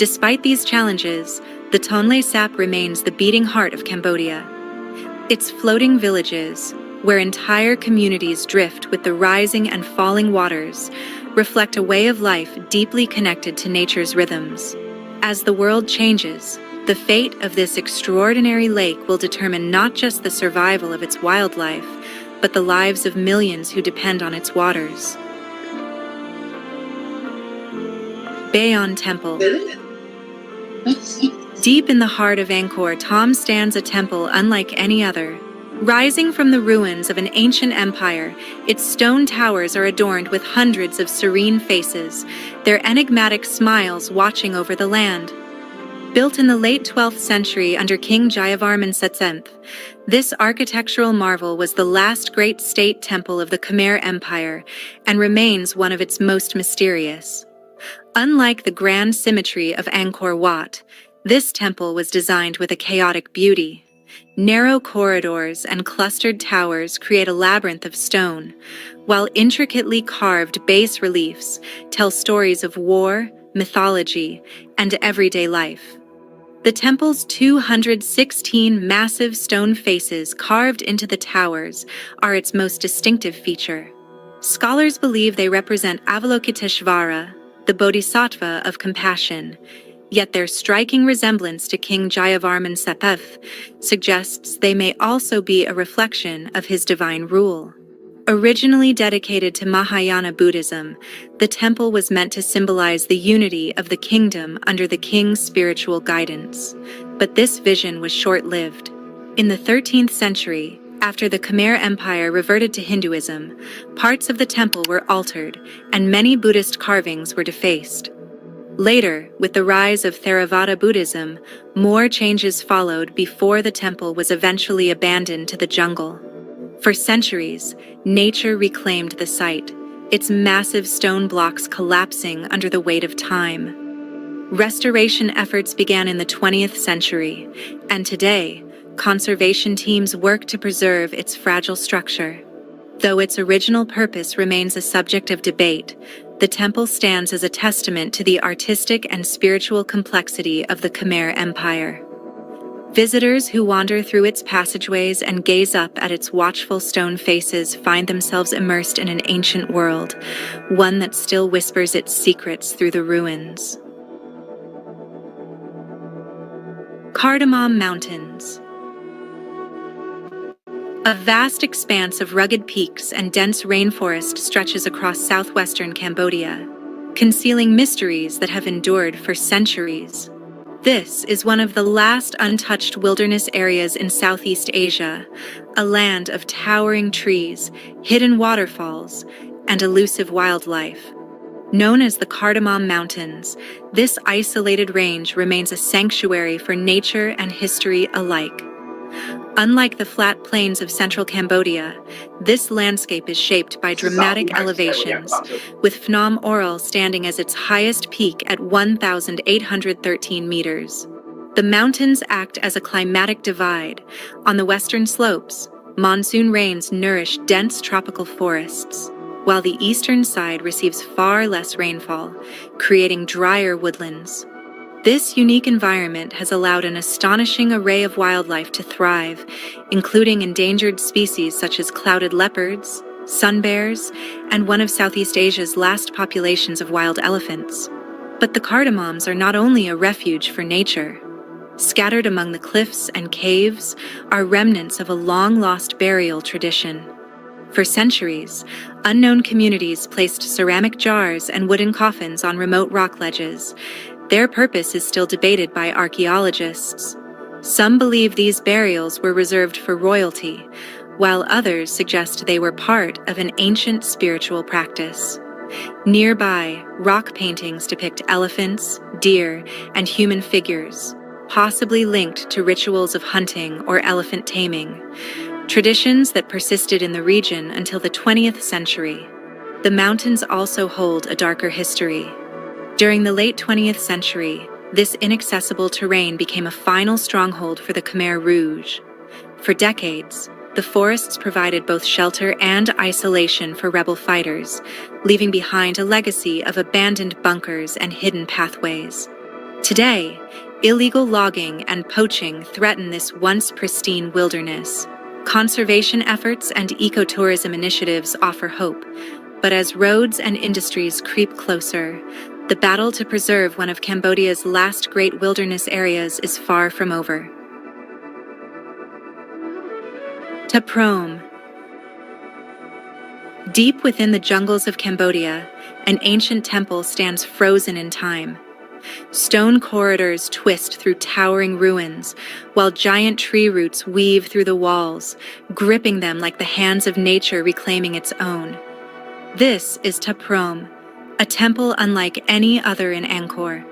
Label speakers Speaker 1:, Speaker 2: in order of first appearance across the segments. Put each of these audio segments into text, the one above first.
Speaker 1: Despite these challenges, the Tonle Sap remains the beating heart of Cambodia. Its floating villages, where entire communities drift with the rising and falling waters, reflect a way of life deeply connected to nature's rhythms. As the world changes, the fate of this extraordinary lake will determine not just the survival of its wildlife, but the lives of millions who depend on its waters. Bayon Temple. Deep in the heart of Angkor Thom stands a temple unlike any other. Rising from the ruins of an ancient empire, its stone towers are adorned with hundreds of serene faces, their enigmatic smiles watching over the land. Built in the late 12th century under King Jayavarman Sept, this architectural marvel was the last great state temple of the Khmer Empire and remains one of its most mysterious. Unlike the grand symmetry of Angkor Wat, this temple was designed with a chaotic beauty. Narrow corridors and clustered towers create a labyrinth of stone, while intricately carved bas reliefs tell stories of war, mythology, and everyday life. The temple's 216 massive stone faces carved into the towers are its most distinctive feature. Scholars believe they represent Avalokiteshvara, the Bodhisattva of compassion, yet their striking resemblance to King Jayavarman Sept suggests they may also be a reflection of his divine rule. Originally dedicated to Mahayana Buddhism, the temple was meant to symbolize the unity of the kingdom under the king's spiritual guidance. But this vision was short-lived. In the 13th century, after the Khmer Empire reverted to Hinduism, parts of the temple were altered, and many Buddhist carvings were defaced. Later, with the rise of Theravada Buddhism, more changes followed before the temple was eventually abandoned to the jungle. For centuries, nature reclaimed the site, its massive stone blocks collapsing under the weight of time. Restoration efforts began in the 20th century, and today, conservation teams work to preserve its fragile structure. Though its original purpose remains a subject of debate, the temple stands as a testament to the artistic and spiritual complexity of the Khmer Empire. Visitors who wander through its passageways and gaze up at its watchful stone faces find themselves immersed in an ancient world, one that still whispers its secrets through the ruins. Cardamom Mountains. A vast expanse of rugged peaks and dense rainforest stretches across southwestern Cambodia, concealing mysteries that have endured for centuries. This is one of the last untouched wilderness areas in Southeast Asia, a land of towering trees, hidden waterfalls, and elusive wildlife. Known as the Cardamom Mountains, this isolated range remains a sanctuary for nature and history alike. Unlike the flat plains of central Cambodia, this landscape is shaped by dramatic elevations, with Phnom Aural standing as its highest peak at 1,813 meters. The mountains act as a climatic divide. On the western slopes, monsoon rains nourish dense tropical forests, while the eastern side receives far less rainfall, creating drier woodlands. This unique environment has allowed an astonishing array of wildlife to thrive, including endangered species such as clouded leopards, sun bears, and one of Southeast Asia's last populations of wild elephants. But the cardamoms are not only a refuge for nature. Scattered among the cliffs and caves are remnants of a long-lost burial tradition. For centuries, unknown communities placed ceramic jars and wooden coffins on remote rock ledges. Their purpose is still debated by archaeologists. Some believe these burials were reserved for royalty, while others suggest they were part of an ancient spiritual practice. Nearby, rock paintings depict elephants, deer, and human figures, possibly linked to rituals of hunting or elephant taming, traditions that persisted in the region until the 20th century. The mountains also hold a darker history. During the late 20th century, this inaccessible terrain became a final stronghold for the Khmer Rouge. For decades, the forests provided both shelter and isolation for rebel fighters, leaving behind a legacy of abandoned bunkers and hidden pathways. Today, illegal logging and poaching threaten this once pristine wilderness. Conservation efforts and ecotourism initiatives offer hope, but as roads and industries creep closer, the battle to preserve one of Cambodia's last great wilderness areas is far from over. Taprom. Deep within the jungles of Cambodia, an ancient temple stands frozen in time. Stone corridors twist through towering ruins, while giant tree roots weave through the walls, gripping them like the hands of nature reclaiming its own. This is Taprom, a temple unlike any other in Angkor.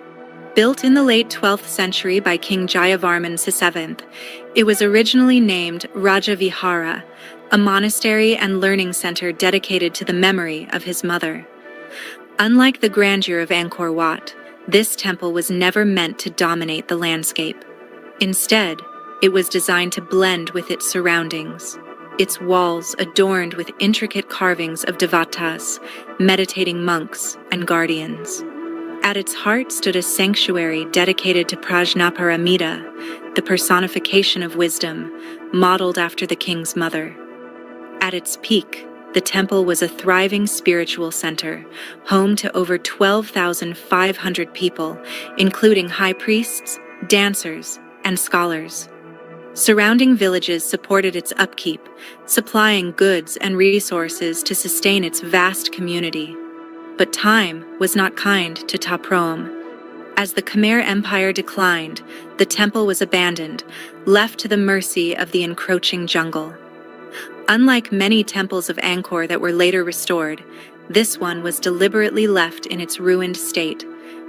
Speaker 1: Built in the late 12th century by King Jayavarman VII, it was originally named Raja Vihara, a monastery and learning center dedicated to the memory of his mother. Unlike the grandeur of Angkor Wat, this temple was never meant to dominate the landscape. Instead, it was designed to blend with its surroundings, its walls adorned with intricate carvings of devatas, meditating monks, and guardians. At its heart stood a sanctuary dedicated to Prajnaparamita, the personification of wisdom, modeled after the king's mother. At its peak, the temple was a thriving spiritual center, home to over 12,500 people, including high priests, dancers, and scholars. Surrounding villages supported its upkeep, supplying goods and resources to sustain its vast community. But time was not kind to Taprom. As the Khmer Empire declined, the temple was abandoned, left to the mercy of the encroaching jungle. Unlike many temples of Angkor that were later restored, this one was deliberately left in its ruined state,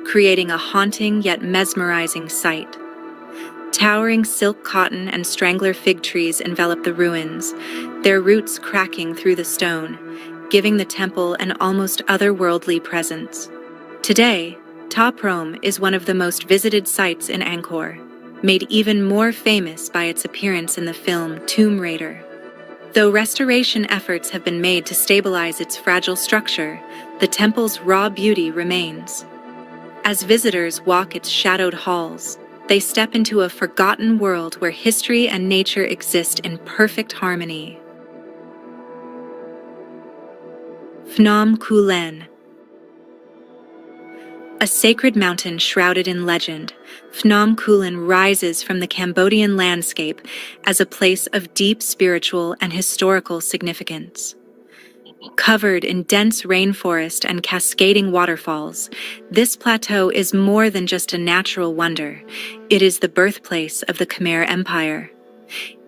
Speaker 1: creating a haunting yet mesmerizing sight. Towering silk cotton and strangler fig trees envelop the ruins, their roots cracking through the stone, giving the temple an almost otherworldly presence. Today, Taprom is one of the most visited sites in Angkor, made even more famous by its appearance in the film Tomb Raider. Though restoration efforts have been made to stabilize its fragile structure, the temple's raw beauty remains. As visitors walk its shadowed halls, they step into a forgotten world where history and nature exist in perfect harmony. Phnom Kulen. A sacred mountain shrouded in legend, Phnom Kulen rises from the Cambodian landscape as a place of deep spiritual and historical significance. Covered in dense rainforest and cascading waterfalls, this plateau is more than just a natural wonder. It is the birthplace of the Khmer Empire.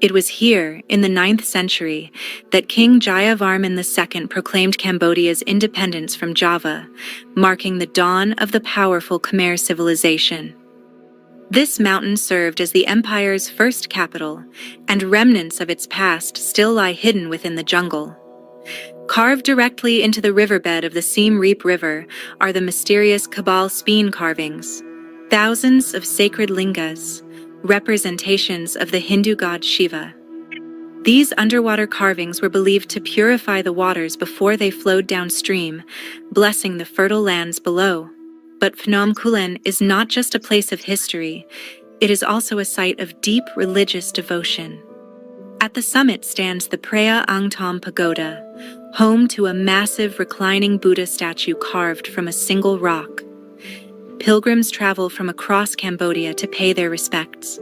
Speaker 1: It was here, in the 9th century, that King Jayavarman II proclaimed Cambodia's independence from Java, marking the dawn of the powerful Khmer civilization. This mountain served as the empire's first capital, and remnants of its past still lie hidden within the jungle. Carved directly into the riverbed of the Siem Reap River are the mysterious Kabal Speen carvings, thousands of sacred lingas, representations of the Hindu god Shiva. These underwater carvings were believed to purify the waters before they flowed downstream, blessing the fertile lands below. But Phnom Kulen is not just a place of history, it is also a site of deep religious devotion. At the summit stands the Preah Angthom Pagoda, home to a massive reclining Buddha statue carved from a single rock. Pilgrims travel from across Cambodia to pay their respects,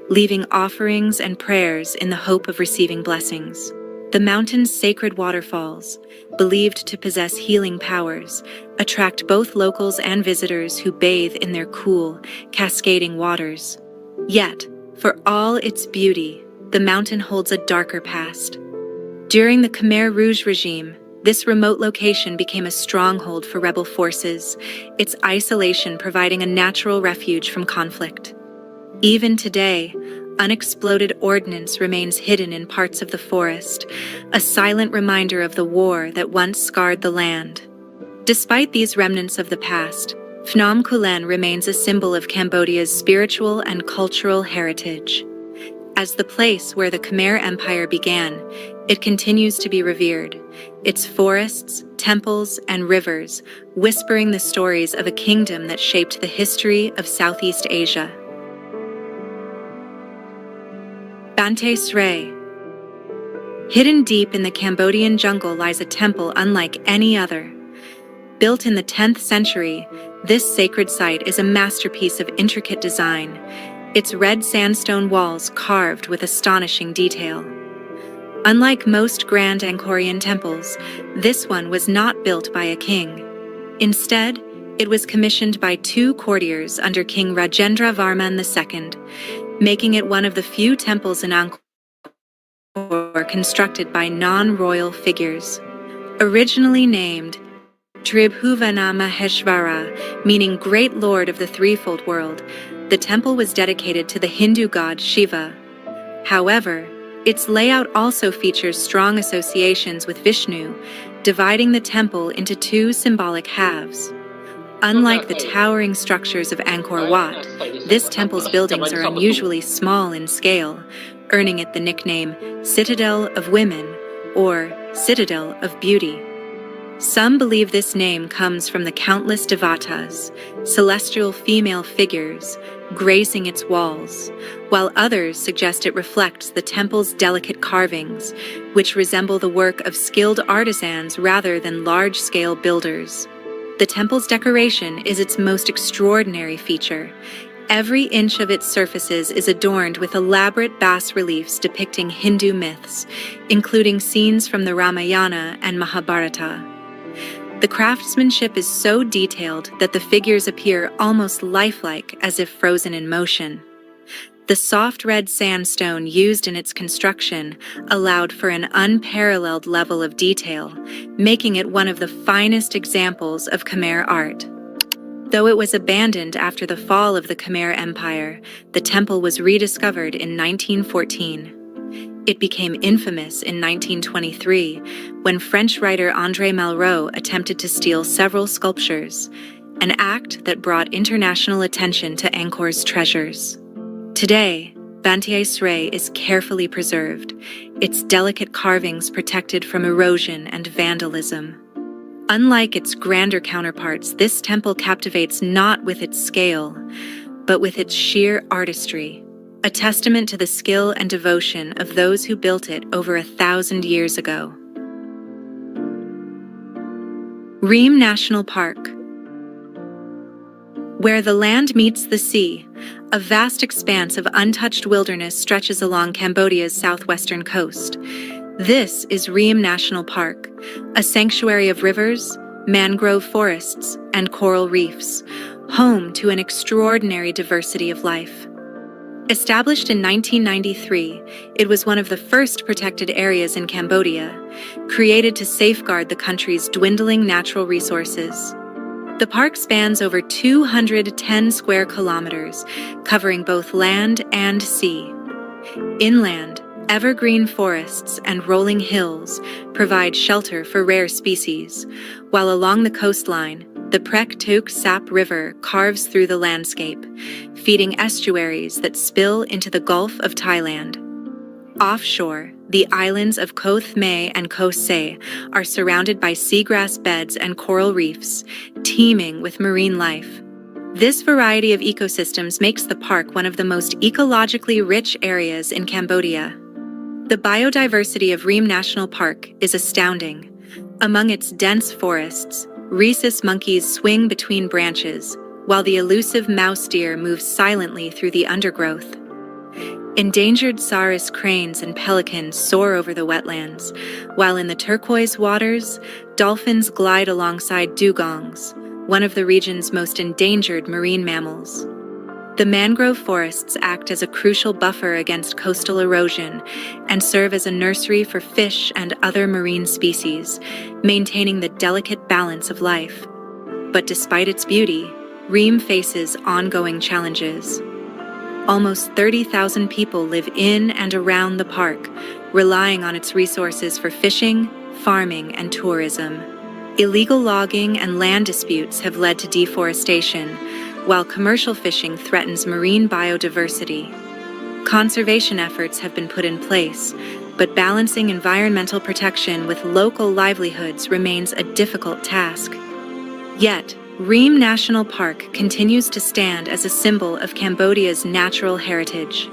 Speaker 1: leaving offerings and prayers in the hope of receiving blessings. The mountain's sacred waterfalls, believed to possess healing powers, attract both locals and visitors who bathe in their cool, cascading waters. Yet, for all its beauty, the mountain holds a darker past. During the Khmer Rouge regime, this remote location became a stronghold for rebel forces, its isolation providing a natural refuge from conflict. Even today, unexploded ordnance remains hidden in parts of the forest, a silent reminder of the war that once scarred the land. Despite these remnants of the past, Phnom Kulen remains a symbol of Cambodia's spiritual and cultural heritage. As the place where the Khmer Empire began, it continues to be revered. Its forests, temples, and rivers, whispering the stories of a kingdom that shaped the history of Southeast Asia. Banteay Sray. Hidden deep in the Cambodian jungle lies a temple unlike any other. Built in the 10th century, this sacred site is a masterpiece of intricate design, its red sandstone walls carved with astonishing detail. Unlike most grand Angkorian temples, this one was not built by a king. Instead, it was commissioned by 2 courtiers under King Rajendra Varman II, making it one of the few temples in Angkor constructed by non-royal figures. Originally named Tribhuvana Maheshvara, meaning Great Lord of the Threefold World, the temple was dedicated to the Hindu god Shiva. However, its layout also features strong associations with Vishnu, dividing the temple into 2 symbolic halves. Unlike the towering structures of Angkor Wat, this temple's buildings are unusually small in scale, earning it the nickname Citadel of Women or Citadel of Beauty. Some believe this name comes from the countless devatas, celestial female figures, gracing its walls, while others suggest it reflects the temple's delicate carvings, which resemble the work of skilled artisans rather than large-scale builders. The temple's decoration is its most extraordinary feature. Every inch of its surfaces is adorned with elaborate bas-reliefs depicting Hindu myths, including scenes from the Ramayana and Mahabharata. The craftsmanship is so detailed that the figures appear almost lifelike, as if frozen in motion. The soft red sandstone used in its construction allowed for an unparalleled level of detail, making it one of the finest examples of Khmer art. Though it was abandoned after the fall of the Khmer Empire, the temple was rediscovered in 1914. It became infamous in 1923 when French writer André Malraux attempted to steal several sculptures, an act that brought international attention to Angkor's treasures. Today, Banteay Sray is carefully preserved, its delicate carvings protected from erosion and vandalism. Unlike its grander counterparts, this temple captivates not with its scale, but with its sheer artistry, a testament to the skill and devotion of those who built it over 1,000 years ago. Ream National Park. Where the land meets the sea, a vast expanse of untouched wilderness stretches along Cambodia's southwestern coast. This is Ream National Park, a sanctuary of rivers, mangrove forests, and coral reefs, home to an extraordinary diversity of life. Established in 1993, it was one of the first protected areas in Cambodia, created to safeguard the country's dwindling natural resources. The park spans over 210 square kilometers, covering both land and sea. Inland, evergreen forests and rolling hills provide shelter for rare species, while along the coastline, the Prek Tuk Sap River carves through the landscape, feeding estuaries that spill into the Gulf of Thailand. Offshore, the islands of Koh Thmay and Koh Se are surrounded by seagrass beds and coral reefs, teeming with marine life. This variety of ecosystems makes the park one of the most ecologically rich areas in Cambodia. The biodiversity of Ream National Park is astounding. Among its dense forests, rhesus monkeys swing between branches, while the elusive mouse deer moves silently through the undergrowth. Endangered saris cranes and pelicans soar over the wetlands, while in the turquoise waters, dolphins glide alongside dugongs, one of the region's most endangered marine mammals. The mangrove forests act as a crucial buffer against coastal erosion and serve as a nursery for fish and other marine species, maintaining the delicate balance of life. But despite its beauty, Ream faces ongoing challenges. Almost 30,000 people live in and around the park, relying on its resources for fishing, farming, and tourism. Illegal logging and land disputes have led to deforestation, while commercial fishing threatens marine biodiversity. Conservation efforts have been put in place, but balancing environmental protection with local livelihoods remains a difficult task. Yet, Ream National Park continues to stand as a symbol of Cambodia's natural heritage.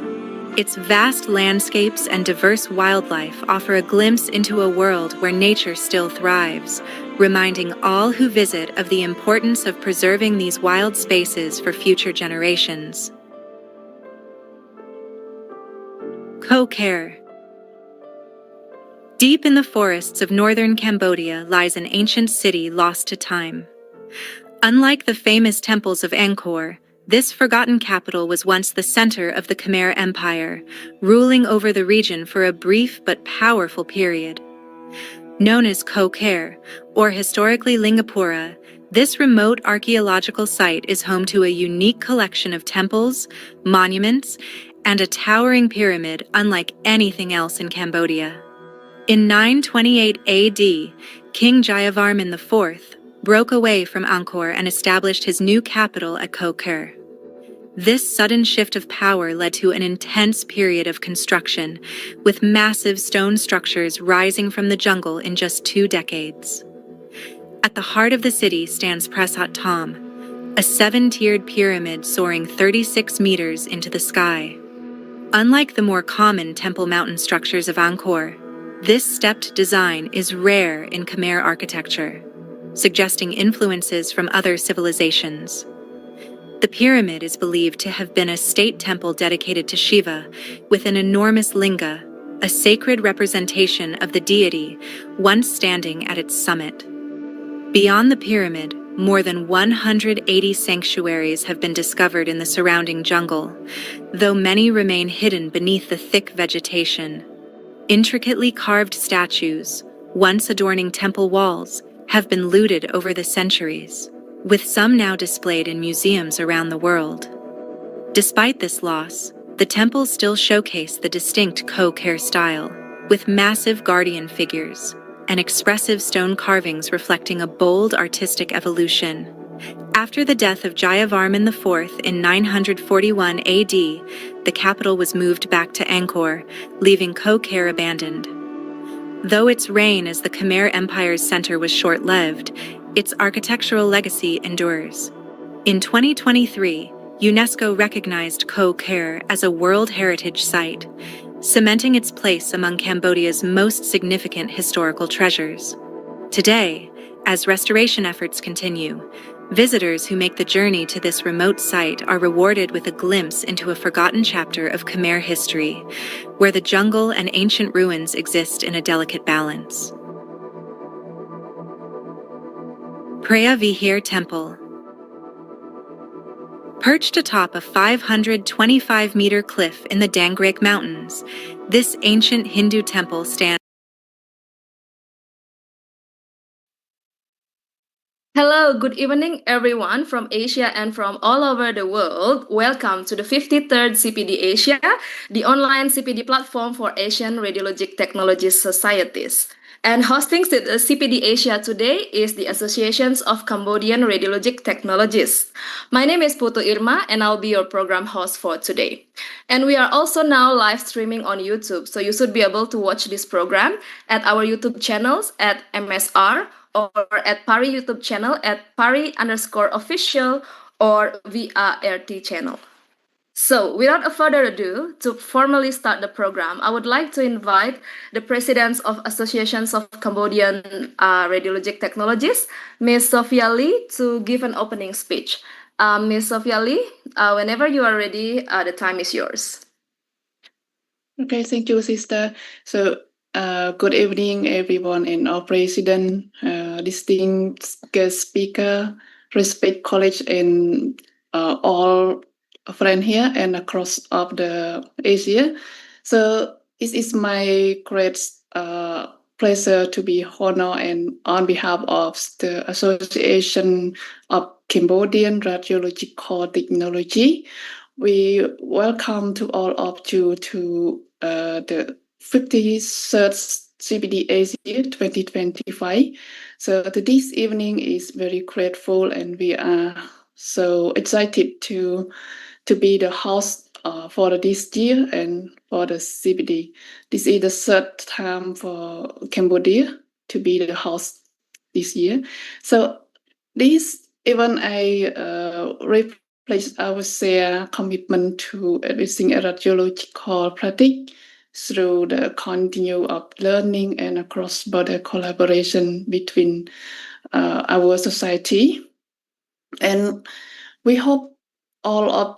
Speaker 1: Its vast landscapes and diverse wildlife offer a glimpse into a world where nature still thrives, reminding all who visit of the importance of preserving these wild spaces for future generations. Ko Khair. Deep in the forests of northern Cambodia lies an ancient city lost to time. Unlike the famous temples of Angkor, this forgotten capital was once the center of the Khmer Empire, ruling over the region for a brief but powerful period. Known as Ko Khair, or historically Lingapura, this remote archaeological site is home to a unique collection of temples, monuments, and a towering pyramid unlike anything else in Cambodia. In 928 AD, King Jayavarman IV broke away from Angkor and established his new capital at Ko Khair. This sudden shift of power led to an intense period of construction, with massive stone structures rising from the jungle in just 2 decades. At the heart of the city stands Prasat Thom, a 7-tiered pyramid soaring 36 meters into the sky. Unlike the more common Temple Mountain structures of Angkor, this stepped design is rare in Khmer architecture, suggesting influences from other civilizations. The pyramid is believed to have been a state temple dedicated to Shiva, with an enormous linga, a sacred representation of the deity, once standing at its summit. Beyond the pyramid, more than 180 sanctuaries have been discovered in the surrounding jungle, though many remain hidden beneath the thick vegetation. Intricately carved statues, once adorning temple walls, have been looted over the centuries, with some now displayed in museums around the world. Despite this loss, the temples still showcase the distinct Ko Khair style, with massive guardian figures and expressive stone carvings reflecting a bold artistic evolution. After the death of Jayavarman IV in 941 AD, the capital was moved back to Angkor, leaving Ko Khair abandoned. Though its reign as the Khmer Empire's center was short-lived, its architectural legacy endures. In 2023, UNESCO recognized Ko Khair as a World Heritage Site, cementing its place among Cambodia's most significant historical treasures. Today, as restoration efforts continue, visitors who make the journey to this remote site are rewarded with a glimpse into a forgotten chapter of Khmer history, where the jungle and ancient ruins exist in a delicate balance. Preah Vihear Temple. Perched atop a 525-meter cliff in the Dangrek Mountains, this ancient Hindu temple stands.
Speaker 2: Hello, good evening, everyone from Asia and from all over the world. Welcome to the 53rd CPD Asia, the online CPD platform for Asian Radiologic Technologist Societies. And hosting the CPD Asia today is the Associations of Cambodian Radiologic Technologists. My name is Putu Irma, and I'll be your program host for today. And we are also now live streaming on YouTube, so you should be able to watch this program at our YouTube channels at MSR, or at Pari YouTube channel at Pari_official or via RT channel. So without further ado, to formally start the program, I would like to invite the presidents of Associations of Cambodian Radiologic Technologists, Ms. Sophia Lee, to give an opening speech. Ms. Sophia Lee, whenever you are ready, the time is yours.
Speaker 3: Okay, thank you, sister. So good evening, everyone, and our president, distinguished guest speaker, respect college, and all friends here and across of the Asia. So it is my great pleasure to be honored and on behalf of the Association of Cambodian Radiological Technology. We welcome to all of you to the 53rd CPD ASIA 2025. So this evening is very grateful, and we are so excited to be the host for this year and for the CPD. This is the third time for Cambodia to be the host this year. So this event I reflects our share commitment to advancing a radiological practice through the continue of learning and a cross-border collaboration between our society. And we hope all of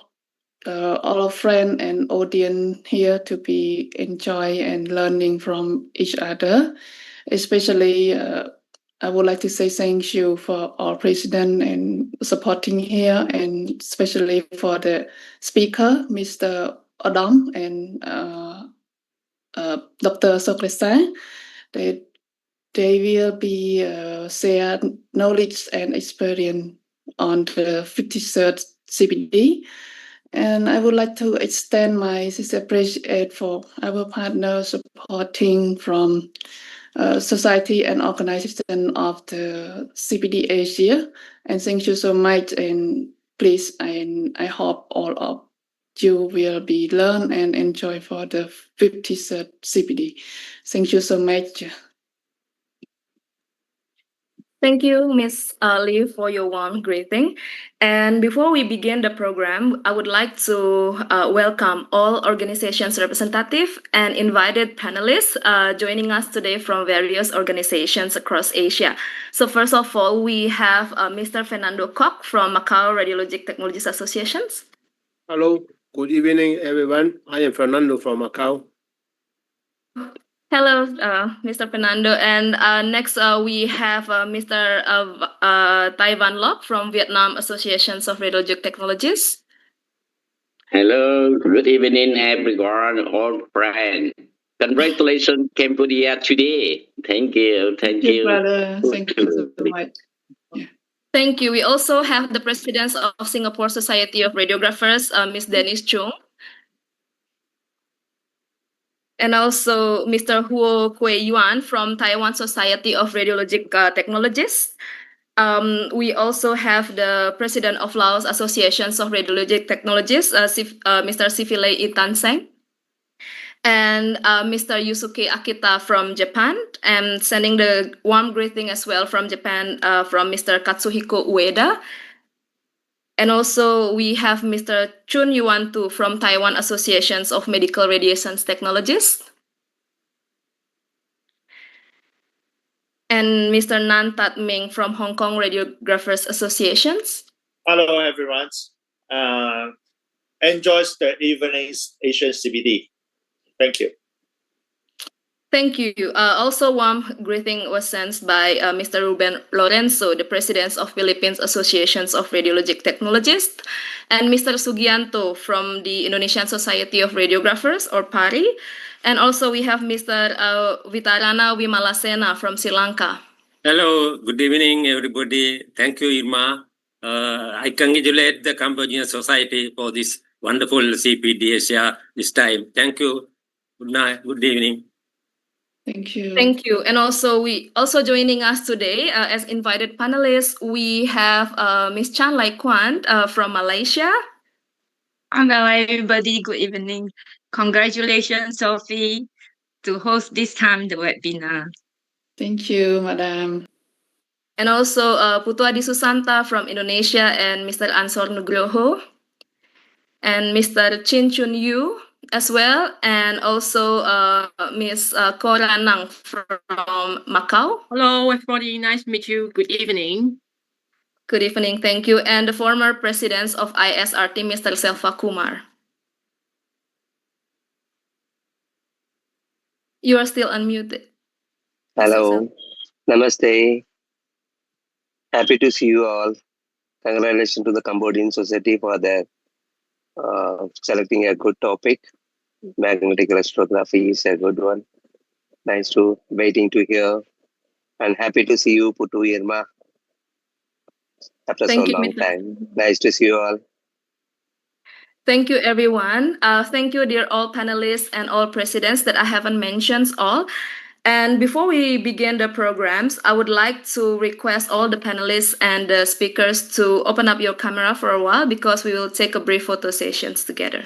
Speaker 3: our friends and audience here to be enjoy and learning from each other. Especially, I would like to say thank you for our president and supporting here, and especially for the speaker, Mr. Adam and Dr. Sokresa. They they will be share knowledge and experience on the 53rd CPD. And I would like to extend my sincere appreciation for our partner supporting from society and organization of the CPD Asia. And thank you so much. And please, I hope all of you will be learn and enjoy for the 53rd CPD. Thank you so much.
Speaker 2: Thank you, Ms. Lee, for your warm greeting. And before we begin the program, I would like to welcome all organizations representative and invited panelists joining us today from various organizations across Asia. So first of all, we have Mr. Fernando Koch from Macau Radiologic Technologists Associations.
Speaker 4: Hello, good evening, everyone. I am Fernando from Macau.
Speaker 2: Hello, Mr. Fernando. And next, we have Mr. Tai Van Loc from Vietnam Associations of Radiologic Technologists.
Speaker 5: Hello, good evening, everyone, all friends. Congratulations, Cambodia today. Thank you.
Speaker 3: Thank you, brother. Thank you so much.
Speaker 2: Thank you. We also have the president of Singapore Society of Radiographers, Ms. Dennis Chung. And also Mr. Huo Kui Yuan from Taiwan Society of Radiologic Technologists. We also have the president of Laos Associations of Radiologic Technologists, Mr. Sifile Itanseng. And Mr. Yusuke Akita from Japan, and sending the warm greeting as well from Japan from Mr. Katsuhiko Ueda. And also we have Mr. Chun Yuan Tu from Taiwan Associations of Medical Radiation Technologists. And Mr. Nan Tat Ming from Hong Kong Radiographers Associations.
Speaker 6: Hello, everyone. Enjoy the evening's Asian CPD. Thank you.
Speaker 2: Thank you. Also, warm greeting was sent by Mr. Ruben Lorenzo, the president of Philippines Associations of Radiologic Technologists, and Mr. Sugianto from the Indonesian Society of Radiographers, or PARI. And also we have Mr. Vitarana Wimalasena from Sri Lanka.
Speaker 7: Hello, good evening, everybody. Thank you, Irma. I congratulate the Cambodian Society for this wonderful CPD Asia this time. Thank you. Good night. Good evening.
Speaker 3: Thank you.
Speaker 2: Thank you. And also joining us today as invited panelists, we have Ms. Chan Lai Kwan from Malaysia.
Speaker 8: Hello, everybody. Good evening. Congratulations, Sophie, to host this time the webinar.
Speaker 3: Thank you, Madam.
Speaker 2: And also Putu Adi Susanta from Indonesia, and Mr. Ansor Nugroho, and Mr. Chin Chun Yu as well, and also Ms. Cora Nang from Macau.
Speaker 9: Hello, everybody. Nice to meet you. Good evening.
Speaker 2: Good evening. Thank you. And the former president of ISRT, Mr. Selva Kumar. You are still unmuted.
Speaker 5: Hello, namaste. Happy to see you all. Congratulations to the Cambodian Society for their selecting a good topic. Magnetic electrography is a good one. Nice to waiting to hear, and happy to see you, Putu Irma. After so long time. Nice to see you all.
Speaker 2: Thank you, everyone. Thank you, dear all panelists and all presidents that I haven't mentioned all. And before we begin the programs, I would like to request all the panelists and the speakers to open up your camera for a while, because we will take a brief photo sessions together.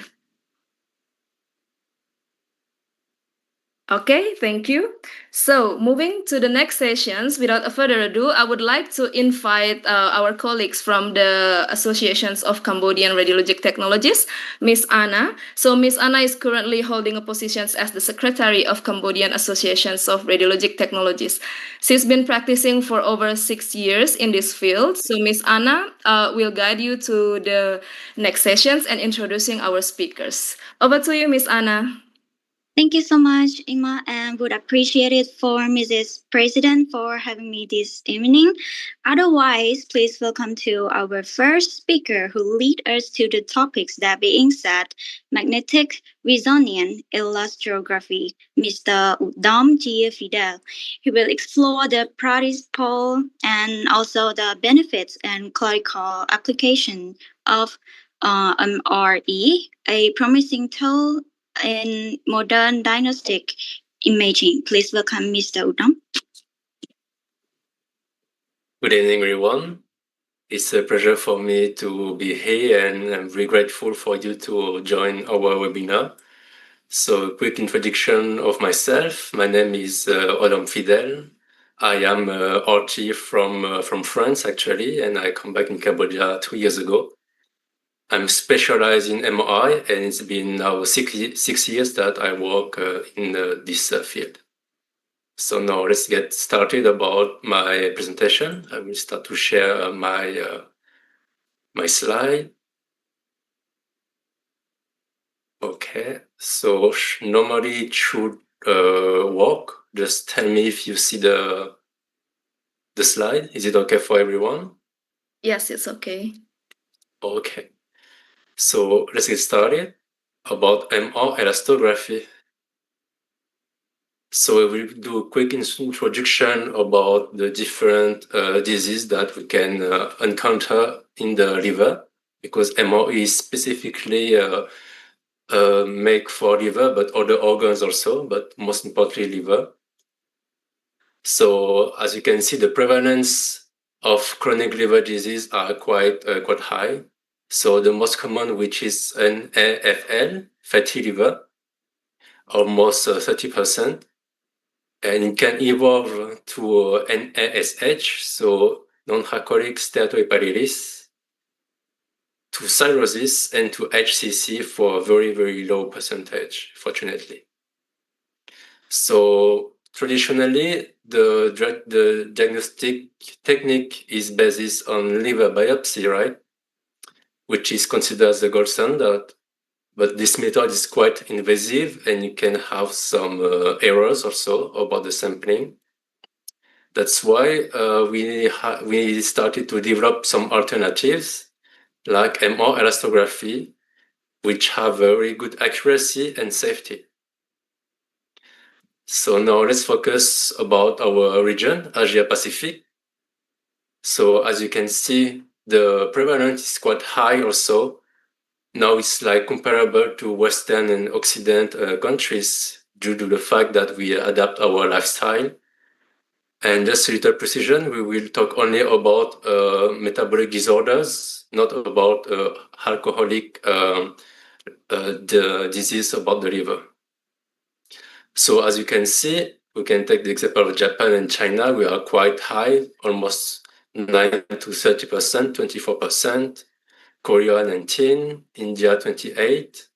Speaker 2: Okay, thank you. So, moving to the next sessions, without further ado, I would like to invite our colleagues from the Associations of Cambodian Radiologic Technologists, Miss Anna. So, Miss Anna is currently holding a position as the Secretary of Cambodian Associations of Radiologic Technologists. She's been practicing for over 6 years in this field. So, Miss Anna will guide you to the next sessions and introducing our speakers. Over to you, Miss Anna.
Speaker 10: Thank you so much, Ima, and would appreciate it for Mrs. President for having me this evening. Otherwise, please welcome to our first speaker who lead us to the topics that being said, magnetic resonance elastography, Mr. Udom G. Fidel. He will explore the principle and also the benefits and clinical application of MRE, a promising tool in modern diagnostic imaging. Please welcome Mr. Udom.
Speaker 11: Good evening, everyone. It's a pleasure for me to be here, and I'm very grateful for you to join our webinar. So, a quick introduction of myself. My name is Udom Fidel. I am RT from France, actually, and I come back in Cambodia 2 years ago. I'm specialized in MRI, and it's been now 6 years that I work in this field. So now let's get started about my presentation. I will start to share my slide. Okay, so normally it should work. Just tell me if you see the slide. Is it okay for everyone?
Speaker 2: Yes, it's okay.
Speaker 11: Okay. So let's get started about MR elastography. So we will do a quick introduction about the different diseases that we can encounter in the liver, because MR is specifically made for liver, but other organs also, but most importantly liver. So as you can see, the prevalence of chronic liver disease are quite high. So the most common, which is NAFL, fatty liver, almost 30%. And it can evolve to NASH, so non-alcoholic steatohepatitis, to cirrhosis, and to HCC for a very, very low percentage, fortunately. So traditionally, the diagnostic technique is based on liver biopsy, right? Which is considered as the gold standard. But this method is quite invasive, and you can have some errors also about the sampling. That's why we started to develop some alternatives like MR elastography, which have very good accuracy and safety. So now let's focus about our region, Asia Pacific. So as you can see, the prevalence is quite high also. Now it's like comparable to Western and Occident countries due to the fact that we adapt our lifestyle. And just a little precision, we will talk only about metabolic disorders, not about alcoholic the disease about the liver. So as you can see, we can take the example of Japan and China. We are quite high, almost 9 to 30%, 24%. Korea 19, India 28.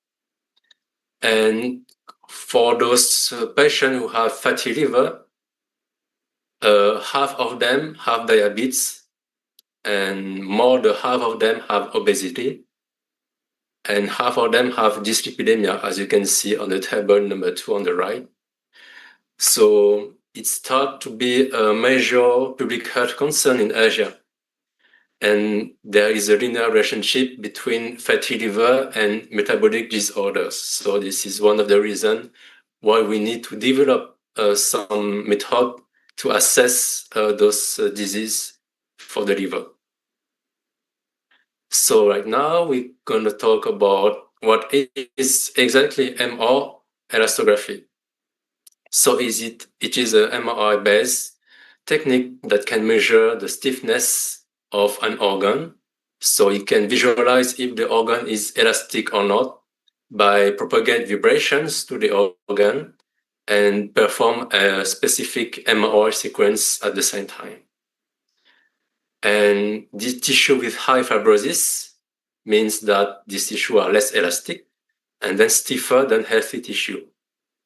Speaker 11: And for those patients who have fatty liver, half of them have diabetes, and more than half of them have obesity, and half of them have dyslipidemia, as you can see on the table number 2 on the right. So it starts to be a major public health concern in Asia. And there is a linear relationship between fatty liver and metabolic disorders. So this is one of the reasons why we need to develop some method to assess those diseases for the liver. So right now we're going to talk about what is exactly MR elastography. So it is an MRI-based technique that can measure the stiffness of an organ. So you can visualize if the organ is elastic or not by propagate vibrations to the organ and perform a specific MRI sequence at the same time. And this tissue with high fibrosis means that these tissues are less elastic and then stiffer than healthy tissue.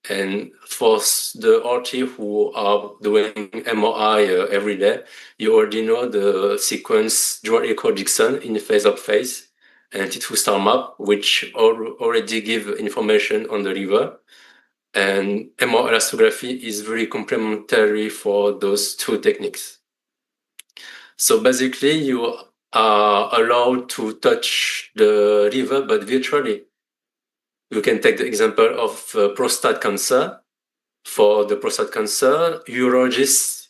Speaker 11: And for the RT who are doing MRI every day, you already know the sequence dual echo Dixon in phase of phase and T2 star map, which already give information on the liver. And MR elastography is very complementary for those two techniques. So basically, you are allowed to touch the liver, but virtually. You can take the example of prostate cancer. For the prostate cancer, urologist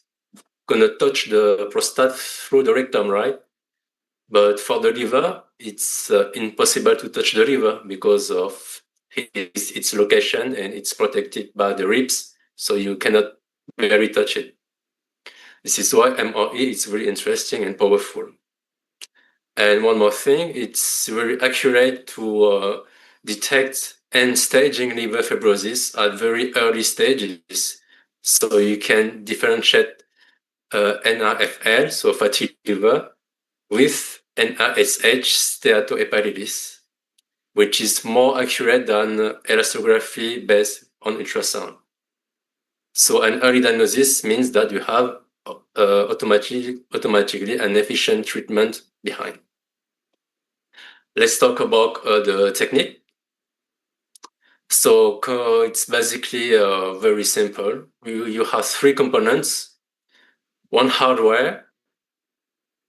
Speaker 11: gonna touch the prostate through the rectum, right? But for the liver, it's impossible to touch the liver because of its location and it's protected by the ribs, so you cannot really touch it. This is why MRE is very interesting and powerful. And one more thing, it's very accurate to detect and staging liver fibrosis at very early stages. So you can differentiate NRFL, so fatty liver, with NRSH, steatohepatitis, which is more accurate than elastography based on ultrasound. So an early diagnosis means that you have automatically an efficient treatment behind. Let's talk about the technique. So it's basically very simple. You have three components: one hardware,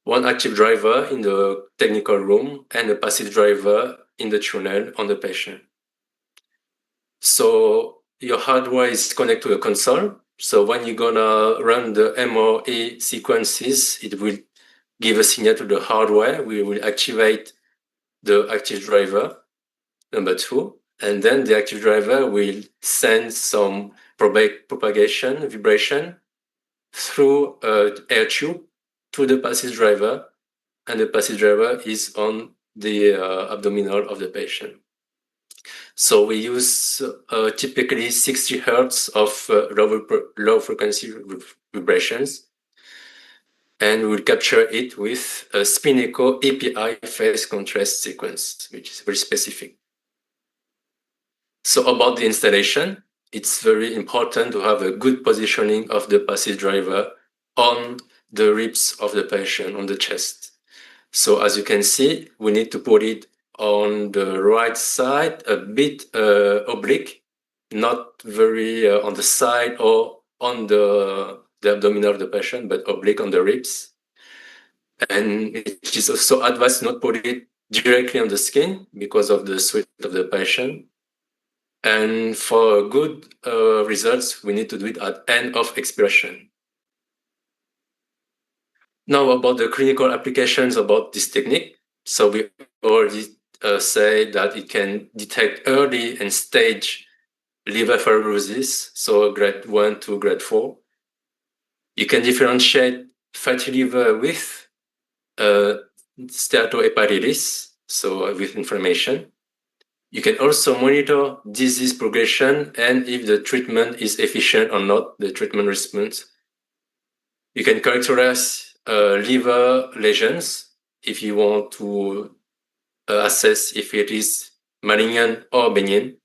Speaker 11: one active driver in the technical room, and a passive driver in the tunnel on the patient. So your hardware is connected to a console. So when you're gonna run the MRE sequences, it will give a signal to the hardware. We will activate the active driver, number 2, and then the active driver will send some propagation, vibration through an air tube to the passive driver, and the passive driver is on the abdominal of the patient. So we use typically 60 Hertz of low frequency vibrations, and we'll capture it with a spin echo API phase contrast sequence, which is very specific. So about the installation, it's very important to have a good positioning of the passive driver on the ribs of the patient, on the chest. So as you can see, we need to put it on the right side, a bit oblique, not very on the side or on the abdomen of the patient, but oblique on the ribs. And it is also advised not put it directly on the skin because of the sweat of the patient. And for good results, we need to do it at end of expiration. Now about the clinical applications about this technique. So we already say that it can detect early and stage liver fibrosis, so grade 1 to grade 4. You can differentiate fatty liver with steatohepatitis, so with inflammation. You can also monitor disease progression and if the treatment is efficient or not, the treatment response. You can characterize liver lesions if you want to assess if it is malignant or benign.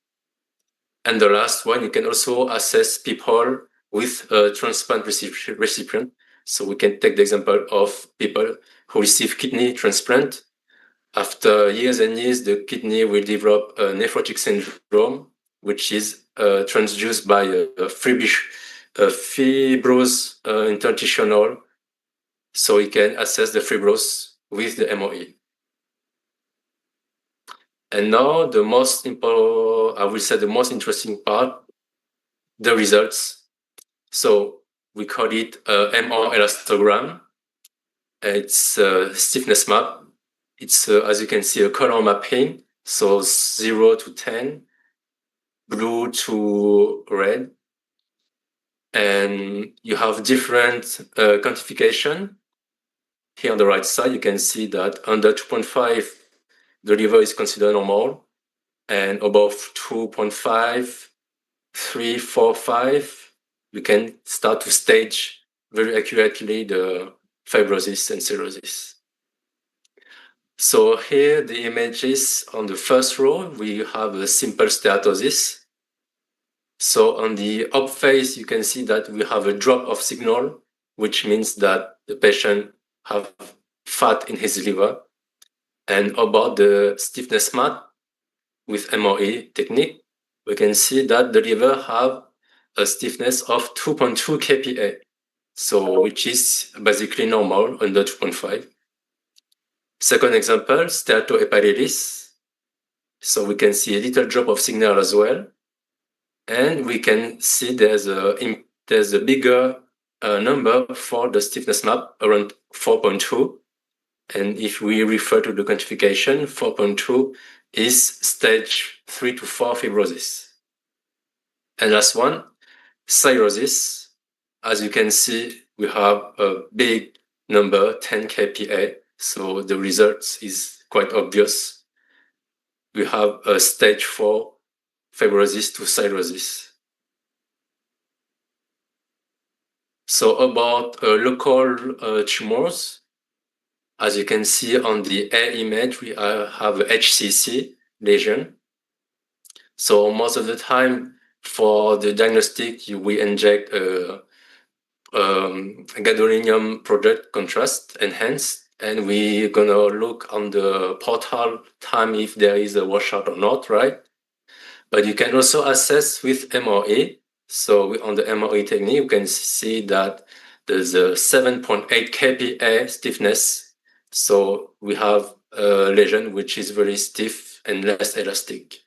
Speaker 11: And the last one, you can also assess people with a transplant recipient. So we can take the example of people who receive kidney transplant. After years and years, the kidney will develop a nephrotic syndrome, which is transduced by a fibrous interstitial. So we can assess the fibrosis with the MRE. And now the most important, I will say the most interesting part, the results. So we call it MR elastogram. It's a stiffness map. It's, as you can see, a color mapping. So 0 to 10, blue to red. And you have different quantification. Here on the right side, you can see that under 2.5, the liver is considered normal. And above 2.5, 3, 4, 5, we can start to stage very accurately the fibrosis and cirrhosis. So here the images on the first row, we have a simple steatosis. So on the up phase, you can see that we have a drop of signal, which means that the patient have fat in his liver. And about the stiffness map with MRE technique, we can see that the liver have a stiffness of 2.2 kPa, so which is basically normal under 2.5. Second example, steatohepatitis. So we can see a little drop of signal as well. And we can see there's a bigger number for the stiffness map, around 4.2. And if we refer to the quantification, 4.2 is stage 3 to 4 fibrosis. And last one, cirrhosis. As you can see, we have a big number, 10 kPa. So the result is quite obvious. We have a stage 4 fibrosis to cirrhosis. So about local tumors, as you can see on the A image, we have a HCC lesion. So most of the time for the diagnostic, we inject a gadolinium product contrast enhanced, and we're gonna look on the portal time if there is a washout or not, right? But you can also assess with MRE. So on the MRE technique, you can see that there's a 7.8 kPa stiffness. So we have a lesion which is very stiff and less elastic.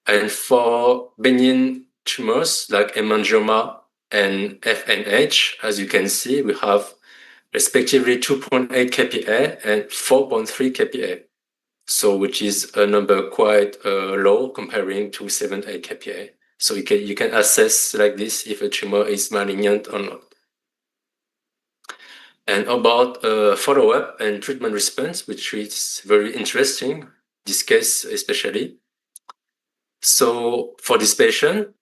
Speaker 11: And for benign tumors like hemangioma and FNH, as you can see, we have respectively 2.8 kPa and 4.3 kPa. So which is a number quite low comparing to 7.8 kPa. So you can assess like this if a tumor is malignant or not. And about follow-up and treatment response, which is very interesting, this case especially. So for this patient,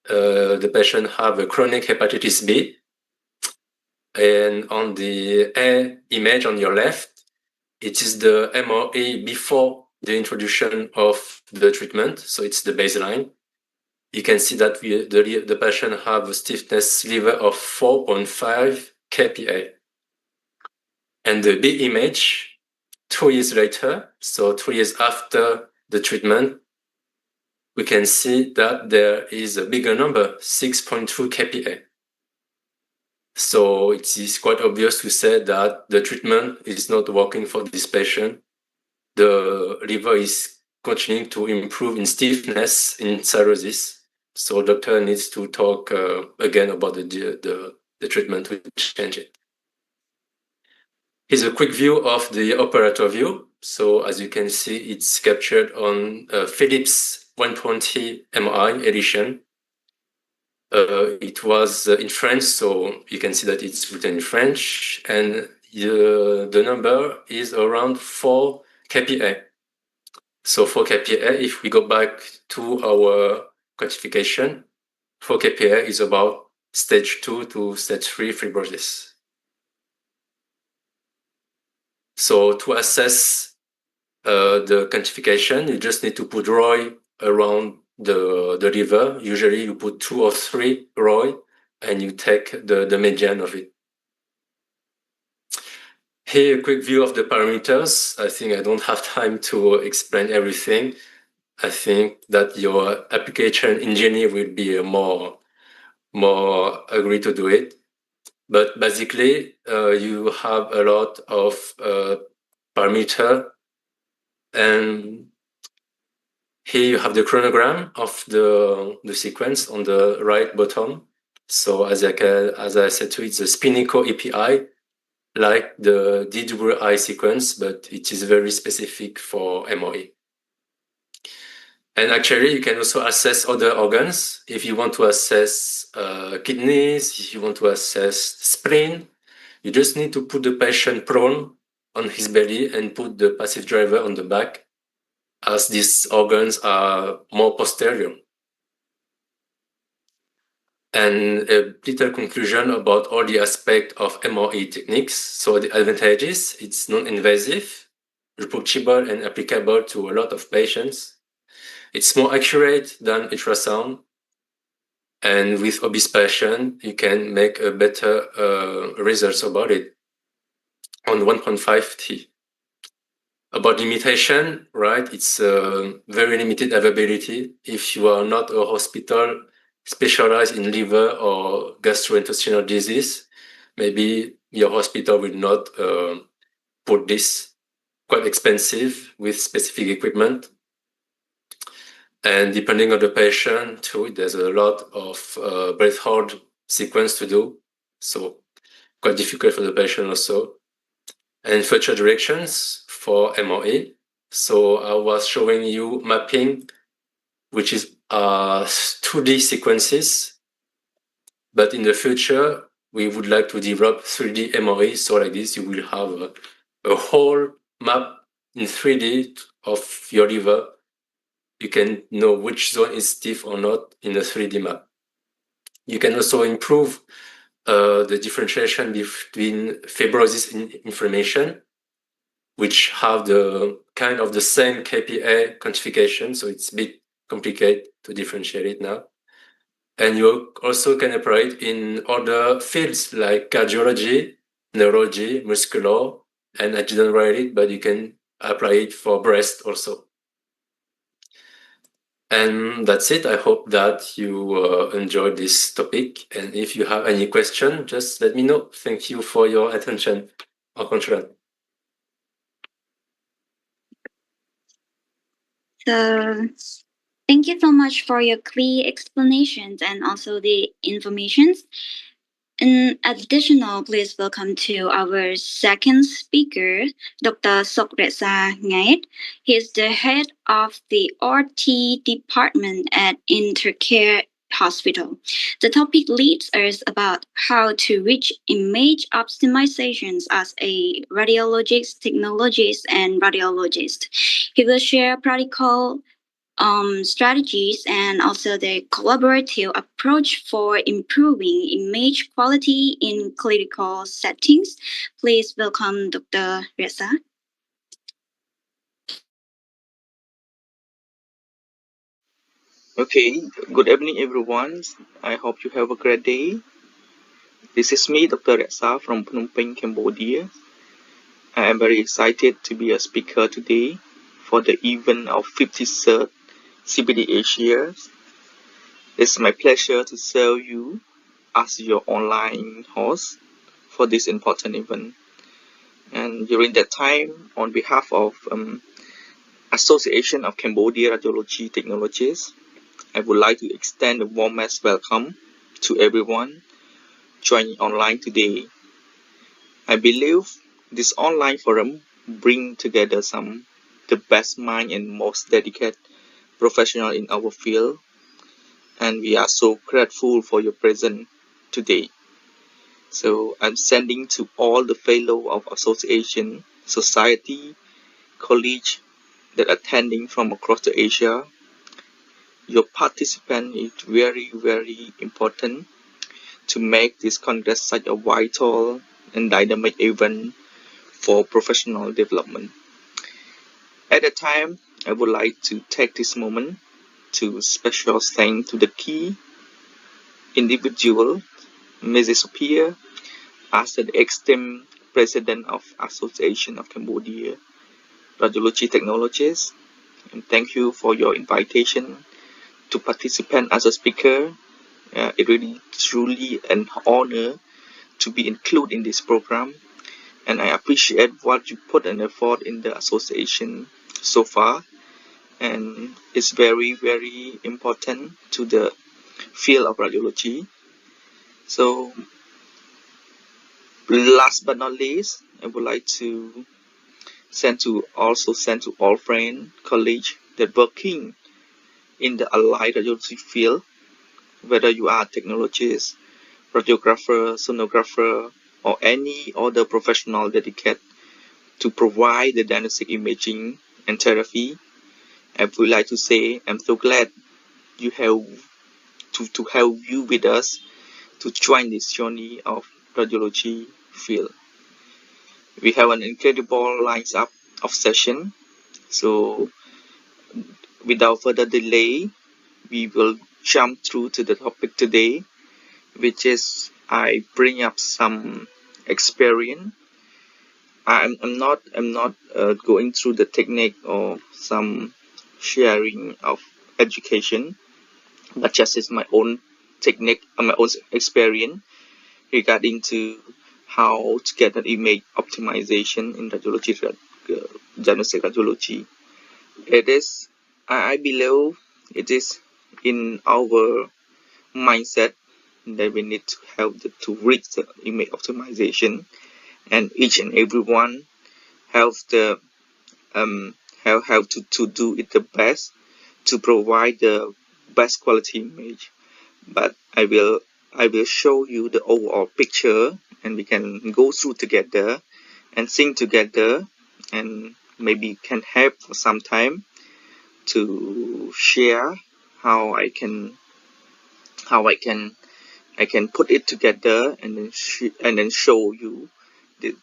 Speaker 11: the patient have a chronic hepatitis B. And on the A image on your left, it is the MRE before the introduction of the treatment. So it's the baseline. You can see that the patient have a stiffness level of 4.5 kPa. And the B image, 2 years later, so 2 years after the treatment, we can see that there is a bigger number, 6.2 kPa. So it is quite obvious to say that the treatment is not working for this patient. The liver is continuing to improve in stiffness in cirrhosis. So doctor needs to talk again about the treatment to change it. Here's a quick view of the operator view. So as you can see, it's captured on Philips 120 MRI edition. It was in French, so you can see that it's written in French, and the number is around 4 kPa. So 4 kPa, if we go back to our quantification, 4 kPa is about stage 2 to stage 3 fibrosis. So to assess the quantification, you just need to put ROI around the liver. Usually you put 2 or 3 ROI and you take the median of it. Here, a quick view of the parameters. I think I don't have time to explain everything. I think that your application engineer will be more agree to do it. But basically, you have a lot of parameter, and here you have the chronogram of the sequence on the right bottom. So as I said to you, it's a Spinico API, like the DWI sequence, but it is very specific for MOE. And actually, you can also assess other organs. If you want to assess kidneys, if you want to assess spleen, you just need to put the patient prone on his belly and put the passive driver on the back, as these organs are more posterior. And a little conclusion about all the aspects of MRE techniques. So the advantages, it's non-invasive, reproducible and applicable to a lot of patients. It's more accurate than ultrasound. And with obese patient, you can make a better results about it on 1.5T. About limitation, right? It's very limited availability. If you are not a hospital specialized in liver or gastrointestinal disease, maybe your hospital will not put this quite expensive with specific equipment. And depending on the patient too, there's a lot of breath hold sequence to do. So quite difficult for the patient also. And future directions for MRE. So I was showing you mapping, which is 2D sequences. But in the future, we would like to develop 3D MRE. So like this, you will have a whole map in 3D of your liver. You can know which zone is stiff or not in a 3D map. You can also improve the differentiation between fibrosis and inflammation, which have the kind of the same KPA quantification, so it's a bit complicated to differentiate it now. And you also can apply it in other fields like cardiology, neurology, muscular, and I didn't write it, but you can apply it for breast also. And that's it. I hope that you enjoyed this topic. And if you have any question, just let me know. Thank you for your attention. Au contraire.
Speaker 10: So thank you so much for your clear explanations and also the informations. In additional, please welcome to our second speaker, Dr. Sokresa Ngait. He is the head of the RT department at Intercare Hospital. The topic leads us about how to reach image optimizations as a radiologist, technologist, and radiologist. He will share practical strategies and also the collaborative approach for improving image quality in clinical settings. Please welcome Dr. Reza.
Speaker 12: Okay, good evening everyone. I hope you have a great day. This is me, Dr. Reza from Phnom Penh, Cambodia. I am very excited to be a speaker today for the event of 53rd CPD Asia. It's my pleasure to serve you as your online host for this important event. And during that time, on behalf of Association of Cambodian Radiology Technologists, I would like to extend the warmest welcome to everyone joining online today. I believe this online forum brings together the best mind and most dedicated professionals in our field, and we are so grateful for your presence today. So I'm sending to all the fellow of association, society, college that attending from across the Asia. Your participation is very, very important to make this Congress such a vital and dynamic event for professional development. At the time, I would like to take this moment to special thank to the key individual, Mrs. Sophia, as the extreme president of Association of Cambodia Radiology Technologists, and thank you for your invitation to participate as a speaker. It really truly an honor to be included in this program, and I appreciate what you put an effort in the association so far, and it's very, very important to the field of radiology. So last but not least, I would like to send to all friends, colleagues that working in the allied radiology field, whether you are a technologist, radiographer, sonographer, or any other professional dedicated to provide the diagnostic imaging and therapy. I would like to say I'm so glad you have to help you with us to join this journey of radiology field. We have an incredible lines up of session. So without further delay, we will jump through to the topic today, which is I bring up some experience. I'm not going through the technique or some sharing of education, but just is my own technique and my own experience regarding to how to get an image optimization in radiology, diagnostic radiology. It is, I believe, it is in our mindset that we need to help to reach the image optimization, and each and everyone have the have to do it the best to provide the best quality image. But I will show you the overall picture, and we can go through together and sing together, and maybe can help for some time to share how I can put it together, and then show you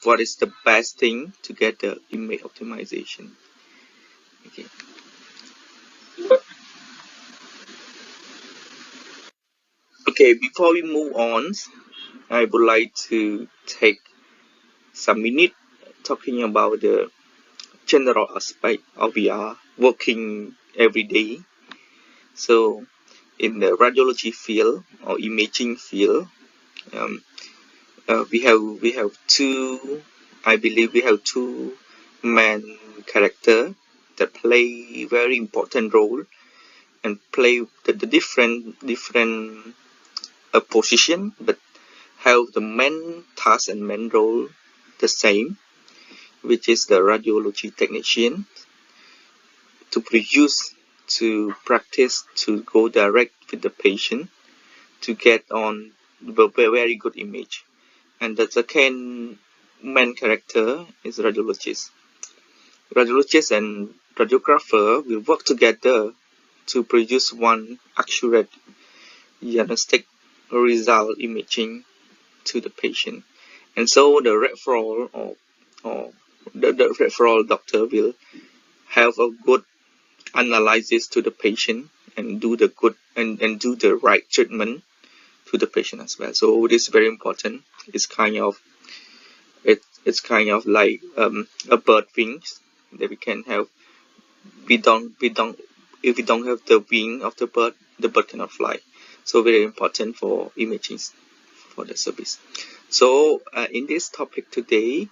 Speaker 12: what is the best thing to get the image optimization. Okay. Okay, before we move on, I would like to take some minute talking about the general aspect of VR working every day. So in the radiology field or imaging field, we have two, I believe we have two main character that play very important role and play the different position, but have the main task and main role the same, which is the radiology technician, to produce, to practice, to go direct with the patient to get on the very good image. And the second main character is radiologist. Radiologist and radiographer will work together to produce one accurate diagnostic result imaging to the patient. And so the referral or the referral doctor will have a good analysis to the patient and do the good and do the right treatment to the patient as well. So this is very important. It's kind of like a bird wings that we can have. If we don't have the wing of the bird cannot fly. So very important for imaging for the service. So in this topic today,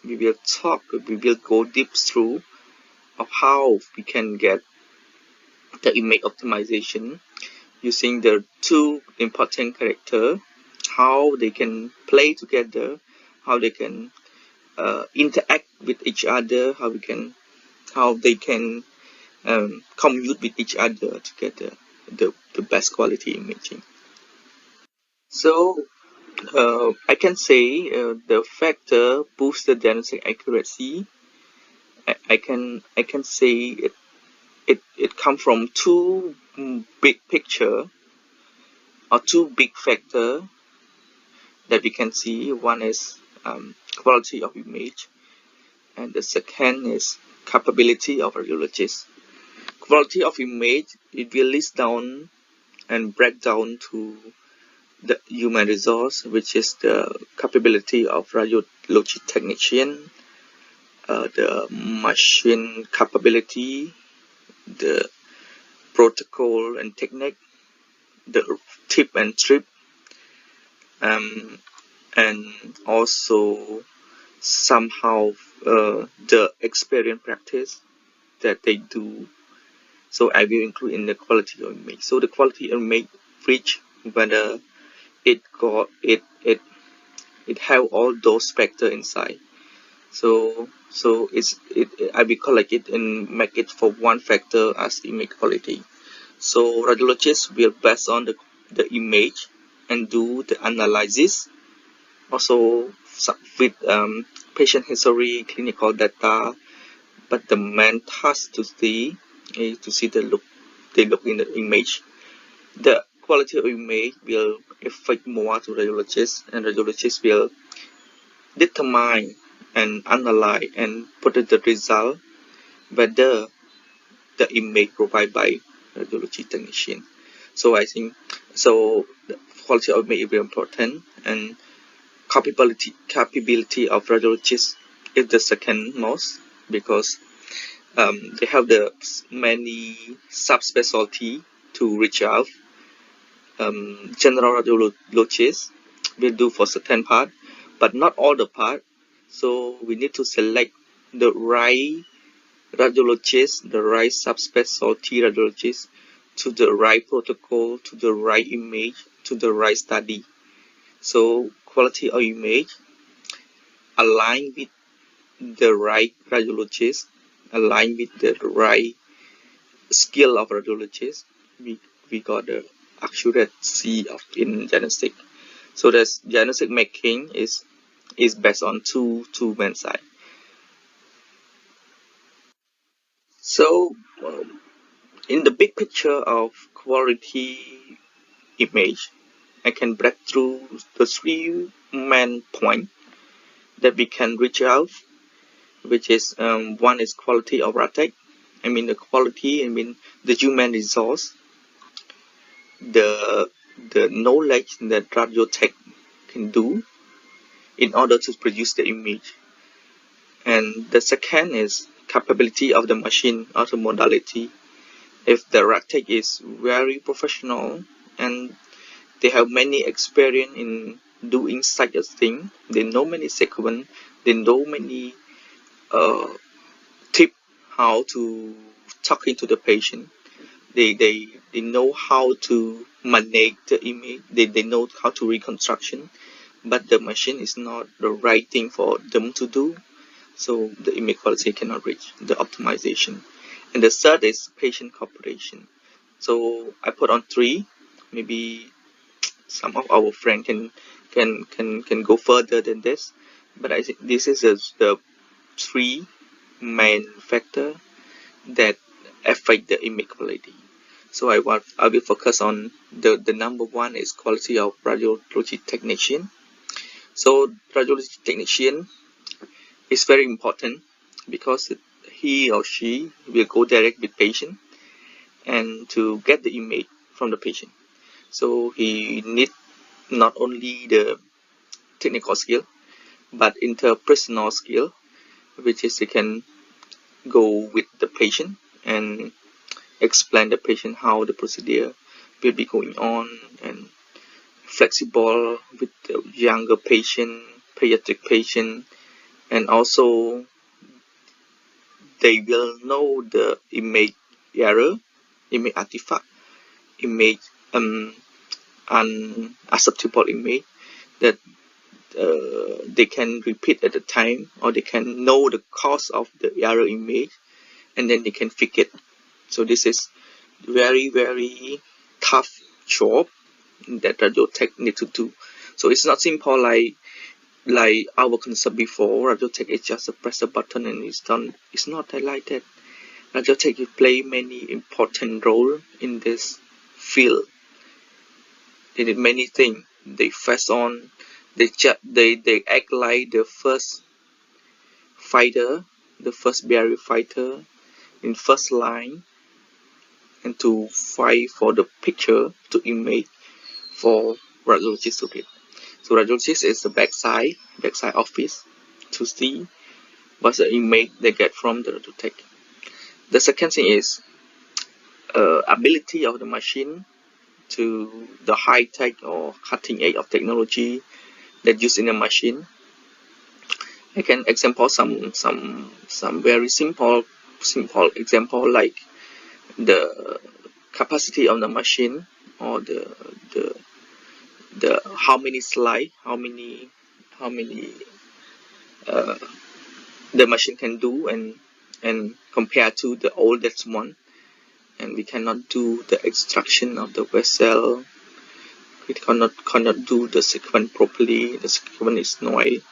Speaker 12: we will go deep through of how we can get the image optimization using the two important characters, how they can play together, how they can interact with each other, how they can commute with each other to get the best quality imaging. So I can say the factor boosts the diagnostic accuracy. I can say it comes from two big picture or two big factor that we can see. One is quality of image, and the second is capability of radiologist. Quality of image, it will list down and break down to the human resource, which is the capability of radiology technician, the machine capability, the protocol and technique, the tip and trip, and also somehow the experience practice that they do. So I will include in the quality of image. So the quality of image reach whether it have all those factors inside. So I will collect it and make it for one factor as image quality. So radiologists will base on the image and do the analysis, also with patient history, clinical data. But the main task to see is to see the look in the image. The quality of image will affect more to radiologists, and radiologists will determine and analyze and put the result whether the image provided by radiology technician. So I think the quality of image is very important, and capability of radiologists is the second most, because they have the many subspecialty to reach out. General radiologists will do for certain part, but not all the part. So we need to select the right radiologist, the right subspecialty radiologist, to the right protocol, to the right image, to the right study. So quality of image align with the right radiologist, align with the right skill of radiologist. We got the accuracy of in diagnostic. So this diagnostic making is based on two main sides. So in the big picture of quality image, I can break through the three main points that we can reach out, which is one is quality of radiotech. I mean the quality, I mean the human resource, the knowledge that radiotech can do in order to produce the image. And the second is capability of the machine or the modality. If the radiotech is very professional and they have many experience in doing such a thing, they know many sequence, they know many tips how to talking to the patient. They know how to manage the image. They know how to reconstruction, but the machine is not the right thing for them to do. So the image quality cannot reach the optimization. And the third is patient cooperation. So I put on three. Maybe some of our friends can go further than this, but I think this is the three main factor that affect the image quality. So I will focus on the number one is quality of radiology technician. So radiology technician is very important because he or she will go direct with patient and to get the image from the patient. So he need not only the technical skill but interpersonal skill, which is he can go with the patient and explain the patient how the procedure will be going on, and flexible with the younger patient, pediatric patient, and also they will know the image error, image artifact, image unacceptable image that they can repeat at the time, or they can know the cause of the error image, and then they can fix it. So this is very, very tough job that radiotech need to do. So it's not simple like our concept before. Radiotech is just a press a button and it's done. It's not like that. Radiotech play many important role in this field. They did many things. They fast on. They act like the first fighter, the first barrier fighter in first line, and to fight for the picture to image for radiologist to read. So radiologist is the backside office to see what's the image they get from the radiotech. The second thing is ability of the machine to the high tech or cutting edge of technology that used in a machine. I can example some very simple example like the capacity of the machine, or the how many slide, how many the machine can do, and compared to the oldest one. And we cannot do the extraction of the vessel. We cannot do the sequence properly. The sequence is noise,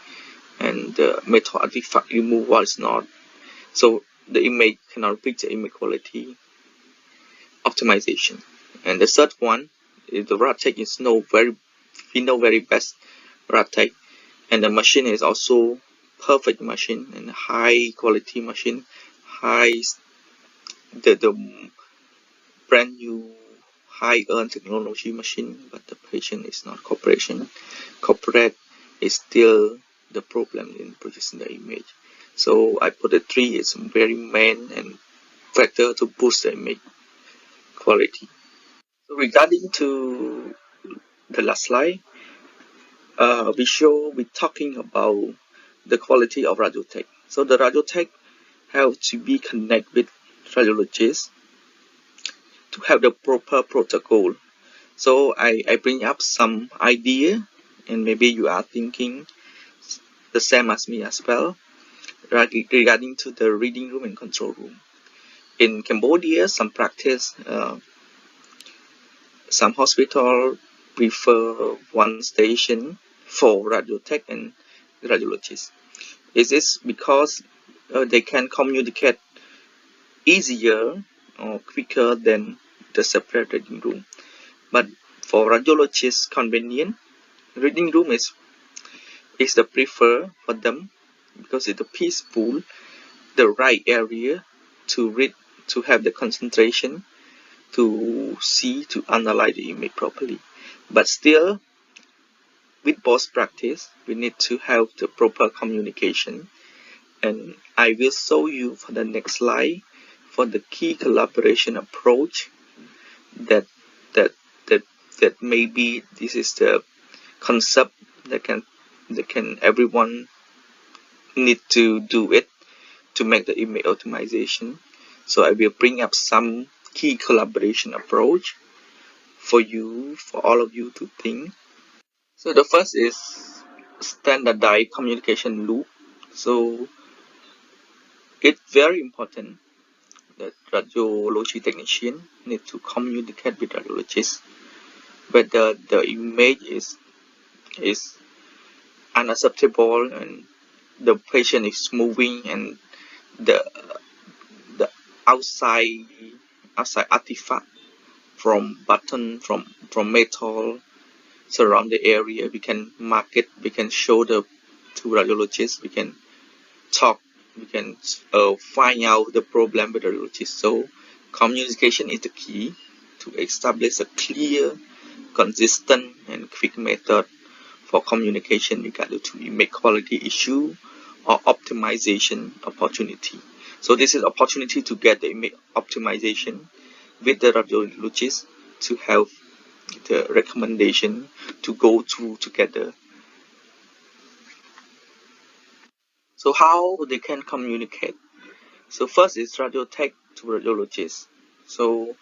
Speaker 12: and the metal artifact removal is not. So the image cannot reach the image quality optimization. And the third one the Radiologic is we know very best Radiologic, and the machine is also perfect machine and high quality machine, the brand new high-end technology machine, but the patient is not corporate is still the problem in producing the image. So I put the 3 is very main and factor to boost the image quality. So regarding to the last slide, we're talking about the quality of Radiotech. So the Radiotech have to be connected with radiologists to have the proper protocol. So I bring up some idea, and maybe you are thinking the same as me as well, regarding to the reading room and control room. In Cambodia, some practice, some hospital prefer one station for Radiotech and radiologists. Is this because they can communicate easier or quicker than the separate reading room? But for radiologists convenient, reading room is the prefer for them because it's a peaceful, the right area to read, to have the concentration, to see, to analyze the image properly. But still, with both practice, we need to have the proper communication. And I will show you for the next slide for the key collaboration approach that maybe this is the concept that can everyone need to do it to make the image optimization. So I will bring up some key collaboration approach for all of you to think. So the first is standardized communication loop. So it's very important that radiology technician need to communicate with radiologists whether the image is unacceptable and the patient is moving and the outside artifact from button from metal surround the area. We can mark it, we can show to radiologists, we can talk, we can find out the problem with the radiologist. So communication is the key to establish a clear, consistent and quick method for communication regarding to image quality issue or optimization opportunity. So this is opportunity to get the image optimization with the radiologist to have the recommendation to go through together. So how they can communicate? So first is radiotech to radiologist. So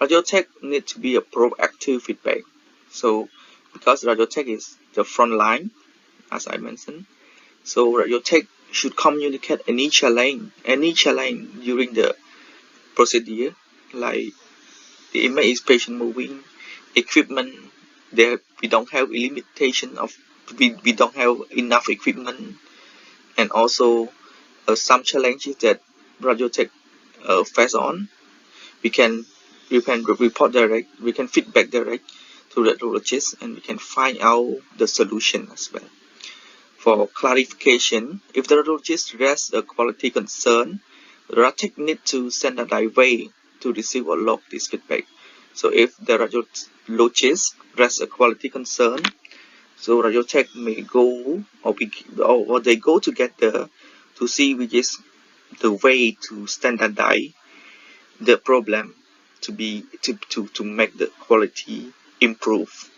Speaker 12: radiotech need to be a proactive feedback. So because radiotech is the front line, as I mentioned, so radiotech should communicate any challenge during the procedure, like the image is patient moving, equipment, we don't have a limitation of we don't have enough equipment, and also some challenges that radiotech face on. We can report direct, we can feedback direct to the radiologist, and we can find out the solution as well. For clarification, if the radiologist raises a quality concern, the radiologist needs to standardize way to receive or log this feedback. So if the radiologist raises a quality concern, so radiologist may go or they go together to see which is the way to standardize the problem to make the quality improve.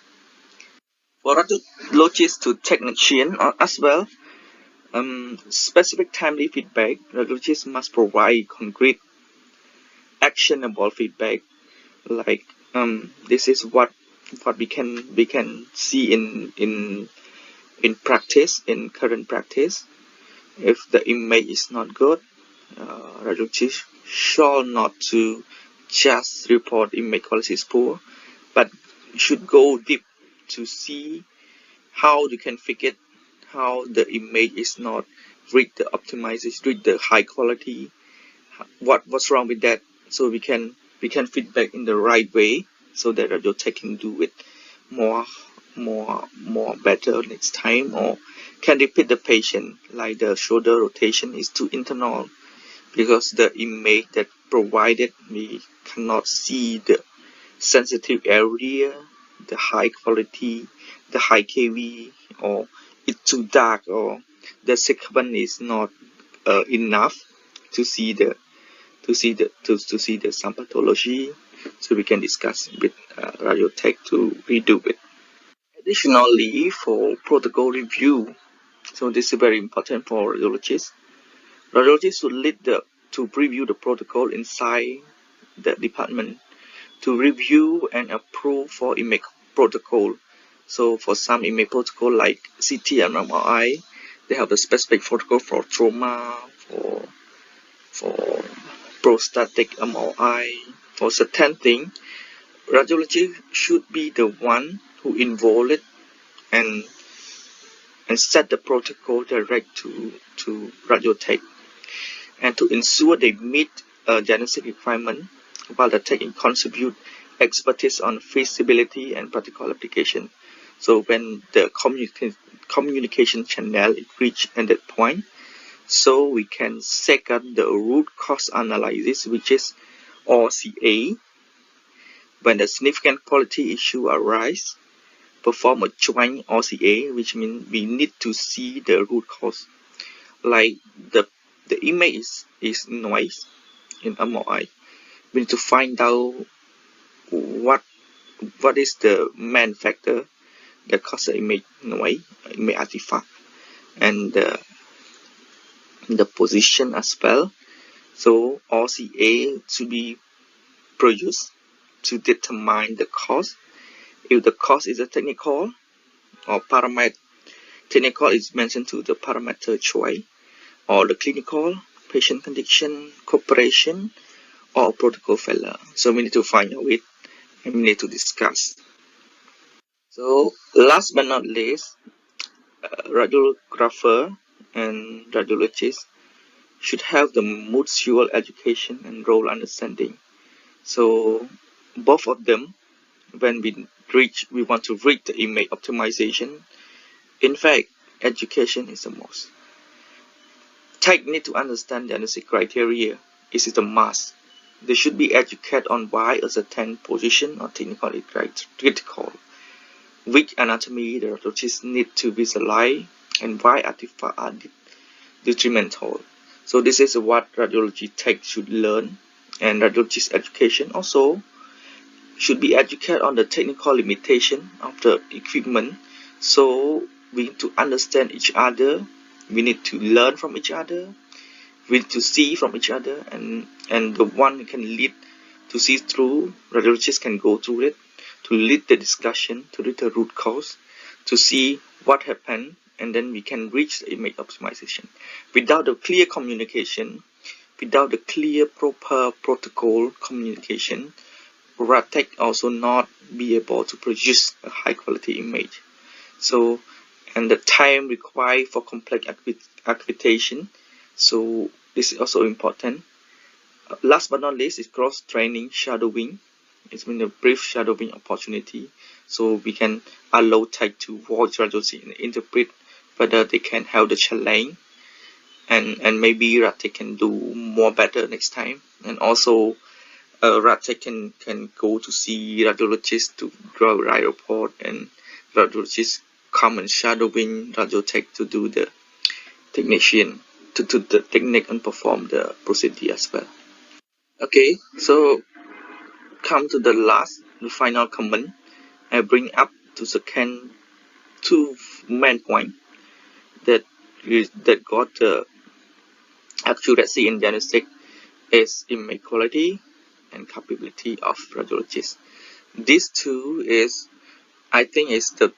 Speaker 12: For radiologist to technician as well, specific timely feedback, radiologists must provide concrete, actionable feedback. Like this is what we can see in practice, in current practice. If the image is not good, radiologists should not to just report image quality is poor, but should go deep to see how you can fix it, how the image is not reach the optimization, reach the high quality, what's wrong with that, so we can feedback in the right way so that Radiotech can do it more better next time, or can repeat the patient, like the shoulder rotation is too internal because the image that provided we cannot see the sensitive area, the high quality, the high KV, or it's too dark, or the segment is not enough to see the some pathology. So we can discuss with Radiotech to redo it. Additionally, for protocol review, so this is very important for radiologists. Radiologists should lead to preview the protocol inside the department, to review and approve for image protocol. So for some image protocol like CT and MRI, they have a specific protocol for trauma, for prostatic MRI, for certain thing. Radiology should be the one who involve it and set the protocol direct to Radiotech, and to ensure they meet diagnostic requirement, while the tech contribute expertise on feasibility and practical application. So when the communication channel is reached at that point, so we can second the root cause analysis, which is RCA. When the significant quality issue arise, perform a joint RCA, which means we need to see the root cause. Like the image is noise in MRI. We need to find out what is the main factor that causes the image noise, image artifact, and the position as well. So RCA should be produced to determine the cause. If the cause is a technical or parameter, technical is mentioned to the parameter choice, or the clinical, patient condition, cooperation, or protocol failure. So we need to find out it and we need to discuss. So last but not least, radiographer and radiologist should have the mutual education and role understanding. So both of them, when we want to reach the image optimization, in fact, education is the most. Tech need to understand the diagnostic criteria. It is a must. They should be educated on why a certain position or technical is critical, which anatomy the radiologists need to visualize, and why artifacts are detrimental. So this is what radiology tech should learn, and radiologist education also should be educated on the technical limitation of the equipment. So we need to understand each other, we need to learn from each other, we need to see from each other, and the one who can lead to see through, radiologists can go through it, to lead the discussion, to read the root cause, to see what happened, and then we can reach the image optimization. Without the clear communication, without the clear proper protocol communication, Radtech also not be able to produce a high quality image. So, and the time required for complex accreditation, so this is also important. Last but not least is cross training shadowing. It's been a brief shadowing opportunity, so we can allow tech to watch radiology and interpret whether they can help the challenge, and maybe Radtech can do more better next time. And also Radtech can go to see radiologists to draw a right report, and radiologists come and shadowing Radiotech to do the technician, to do the technique and perform the procedure as well. Okay, so come to the final comment. I bring up to second two main points that got the accuracy in diagnostic is image quality and capability of radiologists. These two is, I think, is the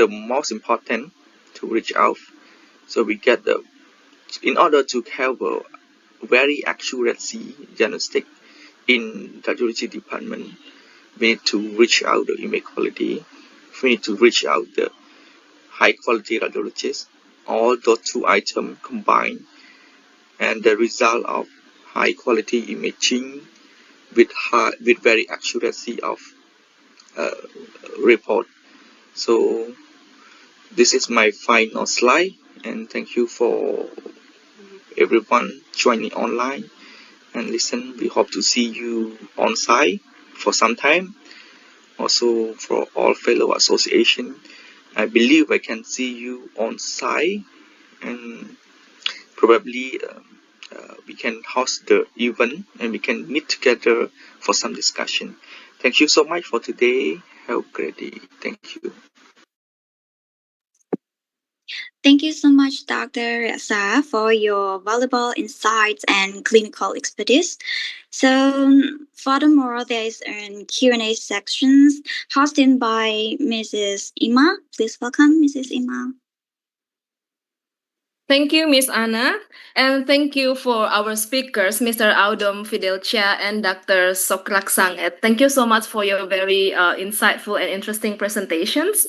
Speaker 12: most important to reach out. So we get in order to have a very accuracy diagnostic in radiology department, we need to reach out the image quality, we need to reach out the high quality radiologists. All those two items combined, and the result of high quality imaging with very accuracy of report. So this is my final slide, and thank you for everyone joining online and listen. We hope to see you on site for some time. Also for all fellow association, I believe I can see you on site, and probably we can host the event and we can meet together for some discussion. Thank you so much for today. Have a great day. Thank you.
Speaker 10: Thank you so much, Dr. Reza, for your valuable insights and clinical expertise. So, furthermore, there is a Q&A section hosted by Mrs. Ima. Please welcome Mrs. Ima.
Speaker 2: Thank you, Miss Anna, and thank you for our speakers, Mr. Audom Fidelcia and Dr. Sokrak Sanget. Thank you so much for your very insightful and interesting presentations.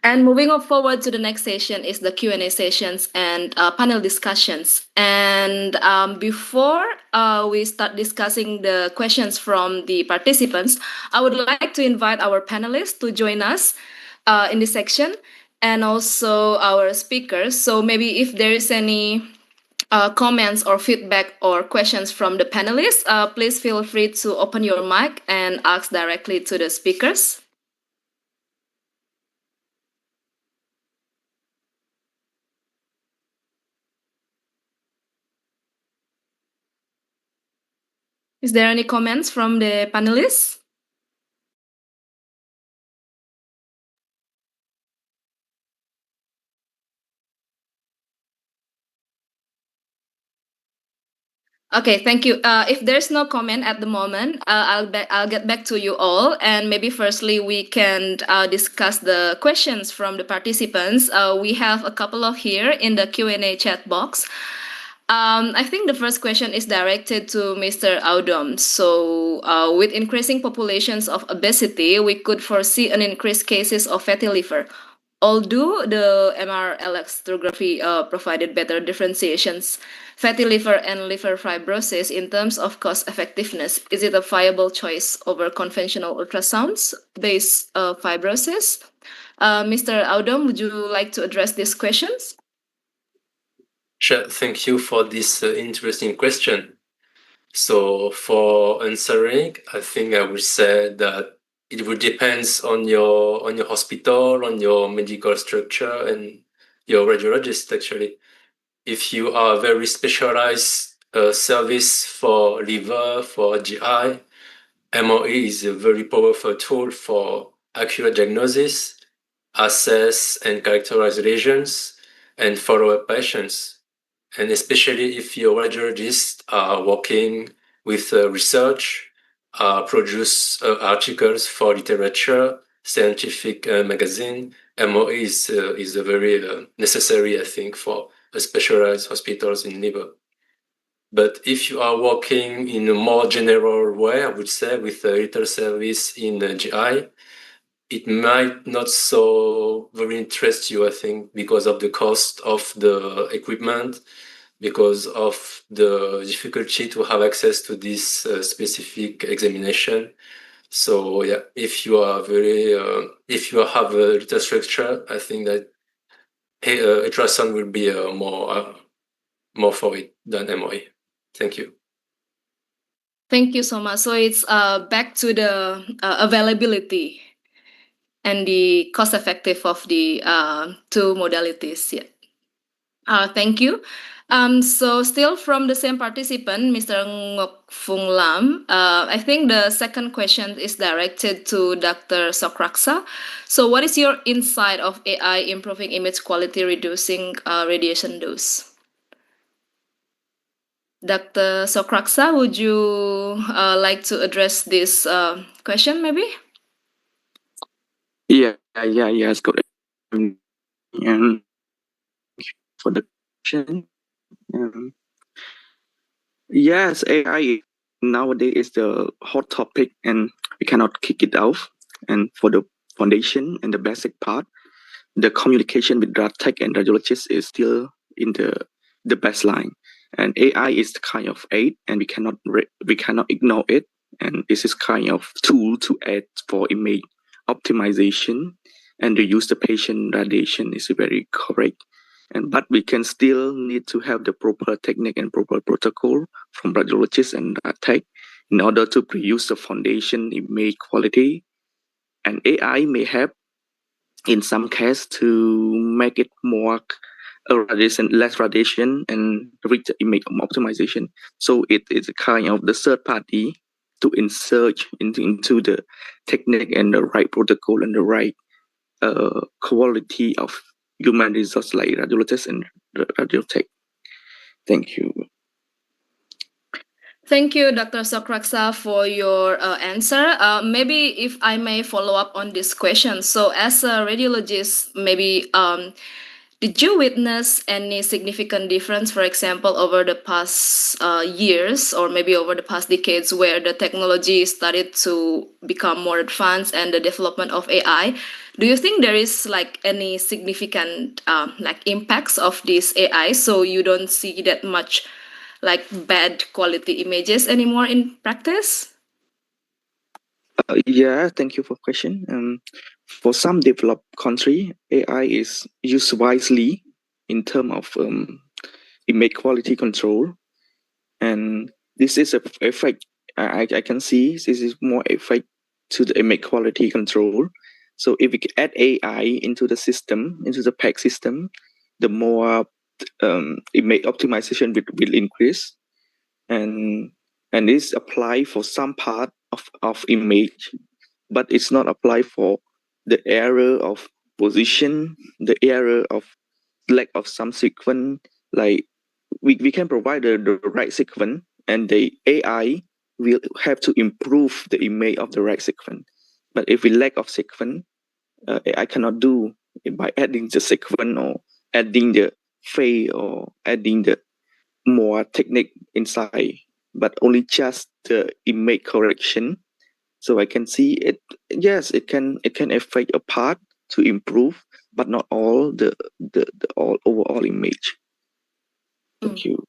Speaker 2: And moving on forward to the next session is the Q&A sessions and panel discussions. And before we start discussing the questions from the participants, I would like to invite our panelists to join us in this section, and also our speakers. So maybe if there is any comments or feedback or questions from the panelists, please feel free to open your mic and ask directly to the speakers. Is there any comments from the panelists? Okay, thank you. If there's no comment at the moment, I'll get back to you all. And maybe firstly, we can discuss the questions from the participants. We have a couple of here in the Q&A chat box. I think the first question is directed to Mr. Audom. So with increasing populations of obesity, we could foresee an increased cases of fatty liver. Although the MR elastography provided better differentiations, fatty liver and liver fibrosis in terms of cost effectiveness, is it a viable choice over conventional ultrasounds-based fibrosis? Mr. Audom, would you like to address these questions?
Speaker 11: Sure, thank you for this interesting question. So for answering, I think I would say that it will depend on your hospital, on your medical structure, and your radiologist. Actually, if you are very specialized service for liver, for GI, MOE is a very powerful tool for accurate diagnosis, assess and characterize lesions, and follow up patients. And especially if your radiologists are working with research, produce articles for literature, scientific magazine, MOE is a very necessary, I think, for specialized hospitals in liver. But if you are working in a more general way, I would say, with a little service in GI, it might not so very interest you, I think, because of the cost of the equipment, because of the difficulty to have access to this specific examination. So yeah, if you are if you have a little structure, I think that ultrasound will be more for it than MOE. Thank you.
Speaker 2: Thank you so much. So it's back to the availability and the cost effective of the two modalities. Yeah. Thank you. So still from the same participant, Mr. Ngok Phung Lam, I think the second question is directed to Dr. Sokraksa. So what is your insight of AI improving image quality, reducing radiation dose? Dr. Sokraksa, would you like to address this question maybe?
Speaker 13: Yes, good. And for the question, yes, AI nowadays is the hot topic, and we cannot kick it off. And for the foundation and the basic part, the communication with rad tech and radiologists is still in the baseline. And AI is the kind of aid, and we cannot ignore it. and this is kind of tool to add for image optimization, and the use the patient radiation is very correct. But we can still need to have the proper technique and proper protocol from radiologists and tech in order to produce the foundation image quality. And AI may help in some case to make it more less radiation and reach the image optimization. So it is a kind of the third party to insert into the technique and the right protocol and the right quality of human resource like radiologists and radiotech. Thank you.
Speaker 2: Thank you, Dr. Sokraksa, for your answer. Maybe if I may follow up on this question. So as a radiologist, maybe did you witness any significant difference, for example, over the past years or maybe over the past decades where the technology started to become more advanced and the development of AI? Do you think there is like any significant like impacts of this AI so you don't see that much like bad quality images anymore in practice?
Speaker 13: Yeah, thank you for question. For some developed country, AI is used wisely in terms of image quality control, and this is a effect. I can see this is more effect to the image quality control. So if we add AI into the system, into the PAC system, the more image optimization will increase, and this apply for some part of image, but it's not applied for the error of position, the error of lack of some sequence. Like we can provide the right sequence, and the AI will have to improve the image of the right sequence. But if we lack of sequence, AI cannot do it by adding the sequence or adding the phase or adding the more technique inside, but only just the image correction. So I can see it. Yes, it can affect a part to improve, but not all the all overall image. Thank you.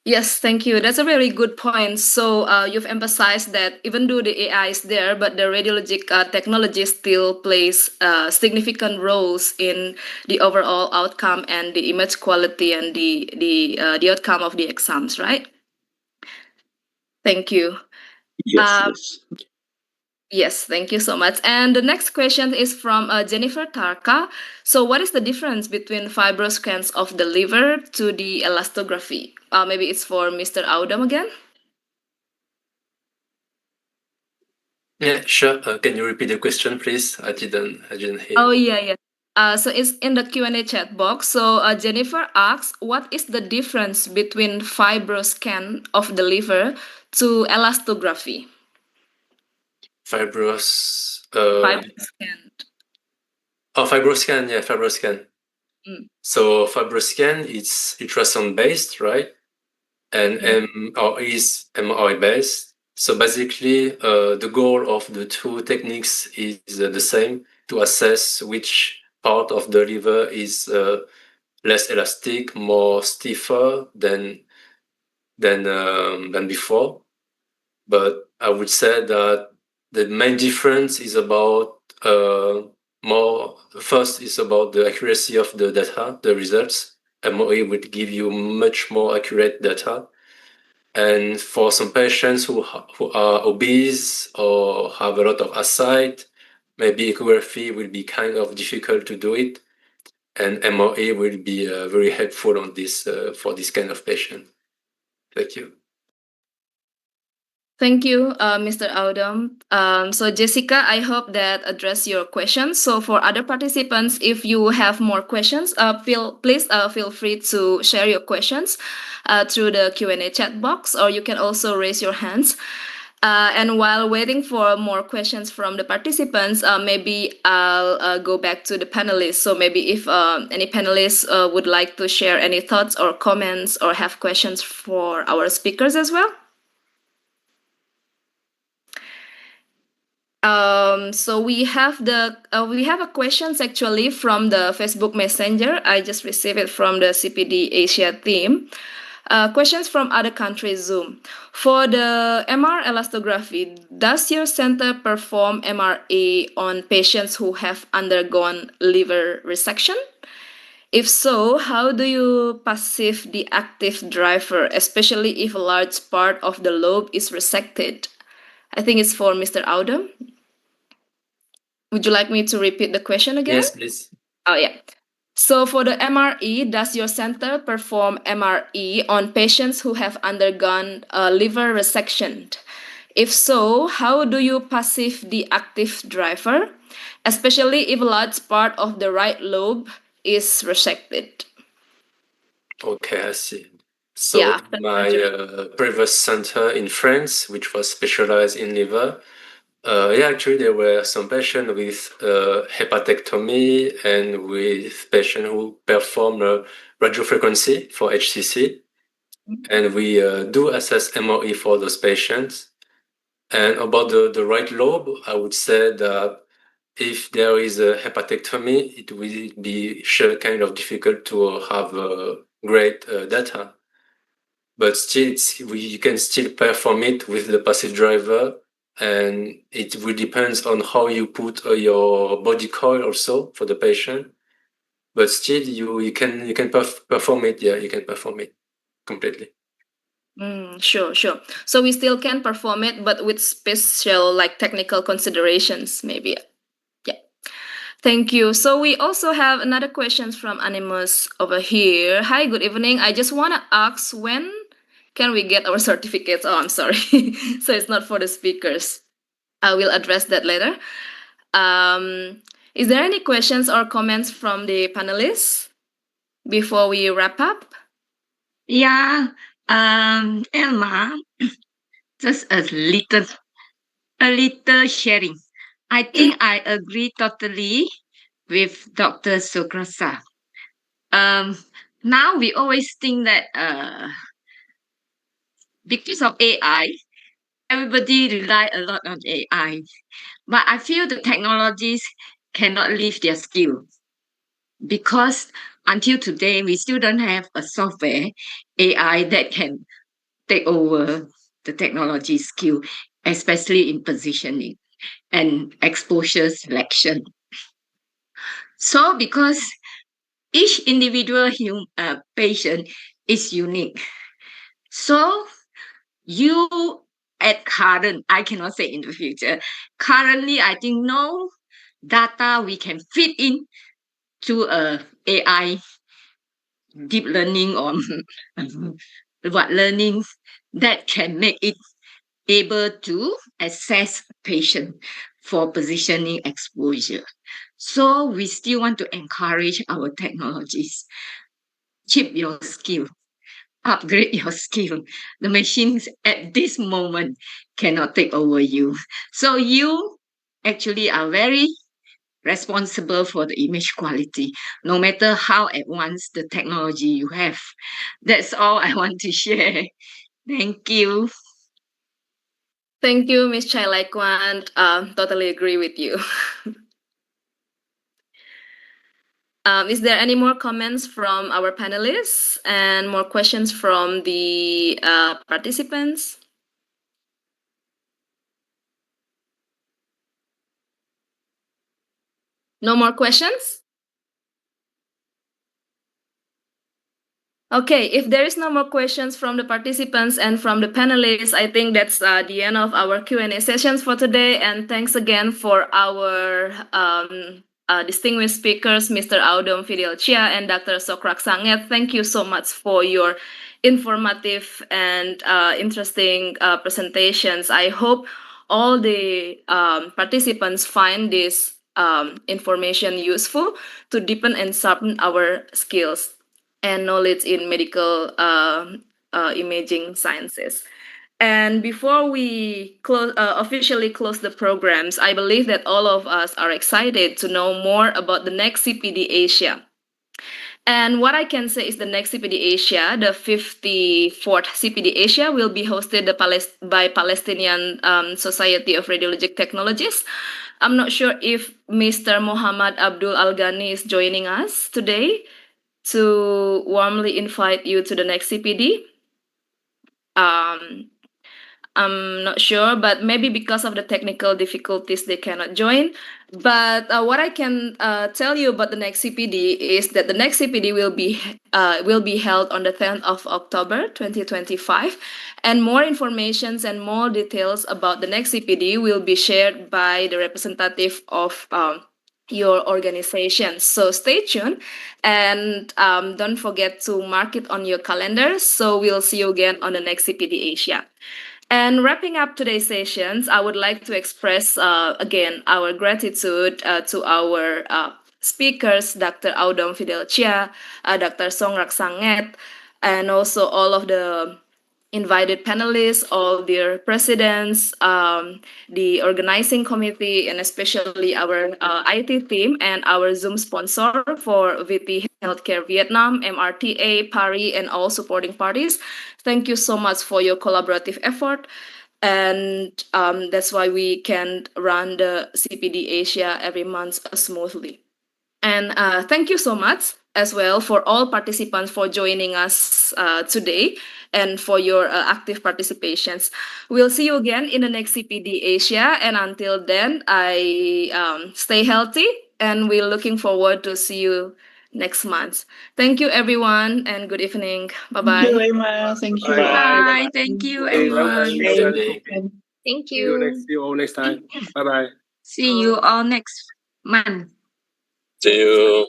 Speaker 2: Yes, thank you. That's a very good point. So you've emphasized that even though the AI is there, but the radiologic technology still plays significant roles in the overall outcome and the image quality and the outcome of the exams, right? Thank you.
Speaker 13: Yes.
Speaker 2: Yes, thank you so much. And the next question is from Jennifer Tarka. So what is the difference between fibroscans of the liver to the elastography? Maybe it's for Mr. Audam again.
Speaker 11: Yeah, sure. Can you repeat the question, please? I didn't hear.
Speaker 2: Oh, yeah. So it's in the Q&A chat box. So Jennifer asks, what is the difference between fibroscan of the liver to elastography?
Speaker 11: Fibroscan. Oh, fibroscan. Yeah, fibroscan. So fibroscan, it's ultrasound based, right? And is MRI based. So basically, the goal of the two techniques is the same: to assess which part of the liver is less elastic, more stiffer than before. But I would say that the main difference is about first is about the accuracy of the data, the results. MRI would give you much more accurate data. And for some patients who are obese or have a lot of aside, maybe ecography will be kind of difficult to do it. And MRI will be very helpful on this for this kind of patient. Thank you.
Speaker 2: Thank you, Mr. Audam. So Jessica, I hope that addressed your questions. So for other participants, if you have more questions, please feel free to share your questions through the Q&A chat box, or you can also raise your hands. And while waiting for more questions from the participants, maybe I'll go back to the panelists. So maybe if any panelists would like to share any thoughts or comments or have questions for our speakers as well. So we have a questions actually from the Facebook Messenger. I just received it from the CPD Asia team. Questions from other countries Zoom. For the MR elastography, does your center perform MRE on patients who have undergone liver resection? If so, how do you passive the active driver, especially if a large part of the lobe is resected? I think it's for Mr. Audum. Would you like me to repeat the question again?
Speaker 11: Yes, please.
Speaker 2: Oh, yeah. So for the MRE, does your center perform MRE on patients who have undergone a liver resection? If so, how do you passive the active driver, especially if a large part of the right lobe is resected?
Speaker 11: Okay, I see. So
Speaker 2: Yeah,
Speaker 11: in my previous center in France, which was specialized in liver, actually there were some patients with hepatectomy and with patients who perform radiofrequency for HCC. And we do assess MRE for those patients. And about the right lobe, I would say that if there is a hepatectomy, it will be kind of difficult to have great data. But still, you can still perform it with the passive driver, and it will depend on how you put your body coil also for the patient. But still, you can perform it. Yeah, you can perform it completely.
Speaker 2: Sure. So we still can perform it, but with special like technical considerations, maybe. Yeah. Thank you. So we also have another question from Animus over here. Hi, good evening. I just want to ask, when can we get our certificates? Oh, I'm sorry. So it's not for the speakers. I will address that later. Is there any questions or comments from the panelists before we wrap up?
Speaker 8: Yeah, Elma, just a little sharing. I think I agree totally with Dr. Sokrasa. Now we always think that because of AI, everybody rely a lot on AI. But I feel the technologies cannot leave their skill because until today, we still don't have a software AI that can take over the technology skill, especially in positioning and exposure selection. So because each individual patient is unique. So you at current, I cannot say in the future, currently I think no data we can fit in to a AI deep learning or what learning that can make it able to assess patient for positioning exposure. So we still want to encourage our technologies. Keep your skill, upgrade your skill. The machines at this moment cannot take over you. So you actually are very responsible for the image quality, no matter how advanced the technology you have. That's all I want to share. Thank you.
Speaker 2: Thank you, Ms. Chai Lai Kwan. Totally agree with you. Is there any more comments from our panelists and more questions from the participants? No more questions? Okay, if there is no more questions from the participants and from the panelists, I think that's the end of our Q&A sessions for today. And thanks again for our distinguished speakers, Mr. Audum Fidel Chia and Dr. Sokrak Sanget. Thank you so much for your informative and interesting presentations. I hope all the participants find this information useful to deepen and sharpen our skills and knowledge in medical imaging sciences. And before we officially close the programs, I believe that all of us are excited to know more about the next CPD Asia. And what I can say is the next CPD Asia, the 54th CPD Asia, will be hosted by Palestinian Society of Radiologic Technologists. I'm not sure if Mr. Muhammad Abdul Al-Ghani is joining us today to warmly invite you to the next CPD. I'm not sure, but maybe because of the technical difficulties, they cannot join. But what I can tell you about the next CPD is that the next CPD will be held on the 10th of October 2025, and more informations and more details about the next CPD will be shared by the representative of your organization. So stay tuned, and don't forget to mark it on your calendar. So we'll see you again on the next CPD Asia. And wrapping up today's sessions, I would like to express again our gratitude to our speakers, Dr. Audom Fidel Chia, Dr. Songrak Sanget, and also all of the invited panelists, all their presidents, the organizing committee, and especially our IT team and our Zoom sponsor for VP Healthcare Vietnam, MRTA, PARI, and all supporting parties. Thank you so much for your collaborative effort. And that's why we can run the CPD Asia every month smoothly. And thank you so much as well for all participants for joining us today and for your active participations. We'll see you again in the next CPD Asia. And until then, I stay healthy, and we're looking forward to see you next month. Thank you, everyone, and good evening. Bye-bye.
Speaker 3: Thank you, Emma. Thank you.
Speaker 8: Bye. Thank you, everyone.
Speaker 9: Thank
Speaker 4: See you
Speaker 9: you.
Speaker 4: see you all next time. Bye bye.
Speaker 8: See you all next month.
Speaker 11: See you.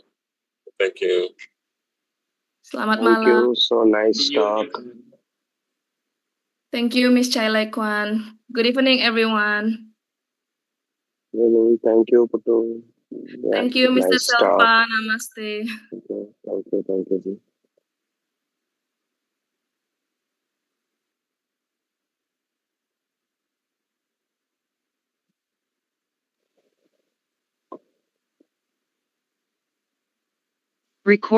Speaker 11: Thank you.
Speaker 2: Selamat
Speaker 5: Thank
Speaker 2: malam.
Speaker 5: you. So nice talk.
Speaker 2: Thank you, Miss Chai Lai Kwan. Good evening, everyone.
Speaker 5: Really, thank you, Putu. Yeah,
Speaker 2: Thank you, Mr.
Speaker 5: nice talk.
Speaker 2: Selpa. Namaste.
Speaker 5: Okay, thank you, Ji.
Speaker 8: Record.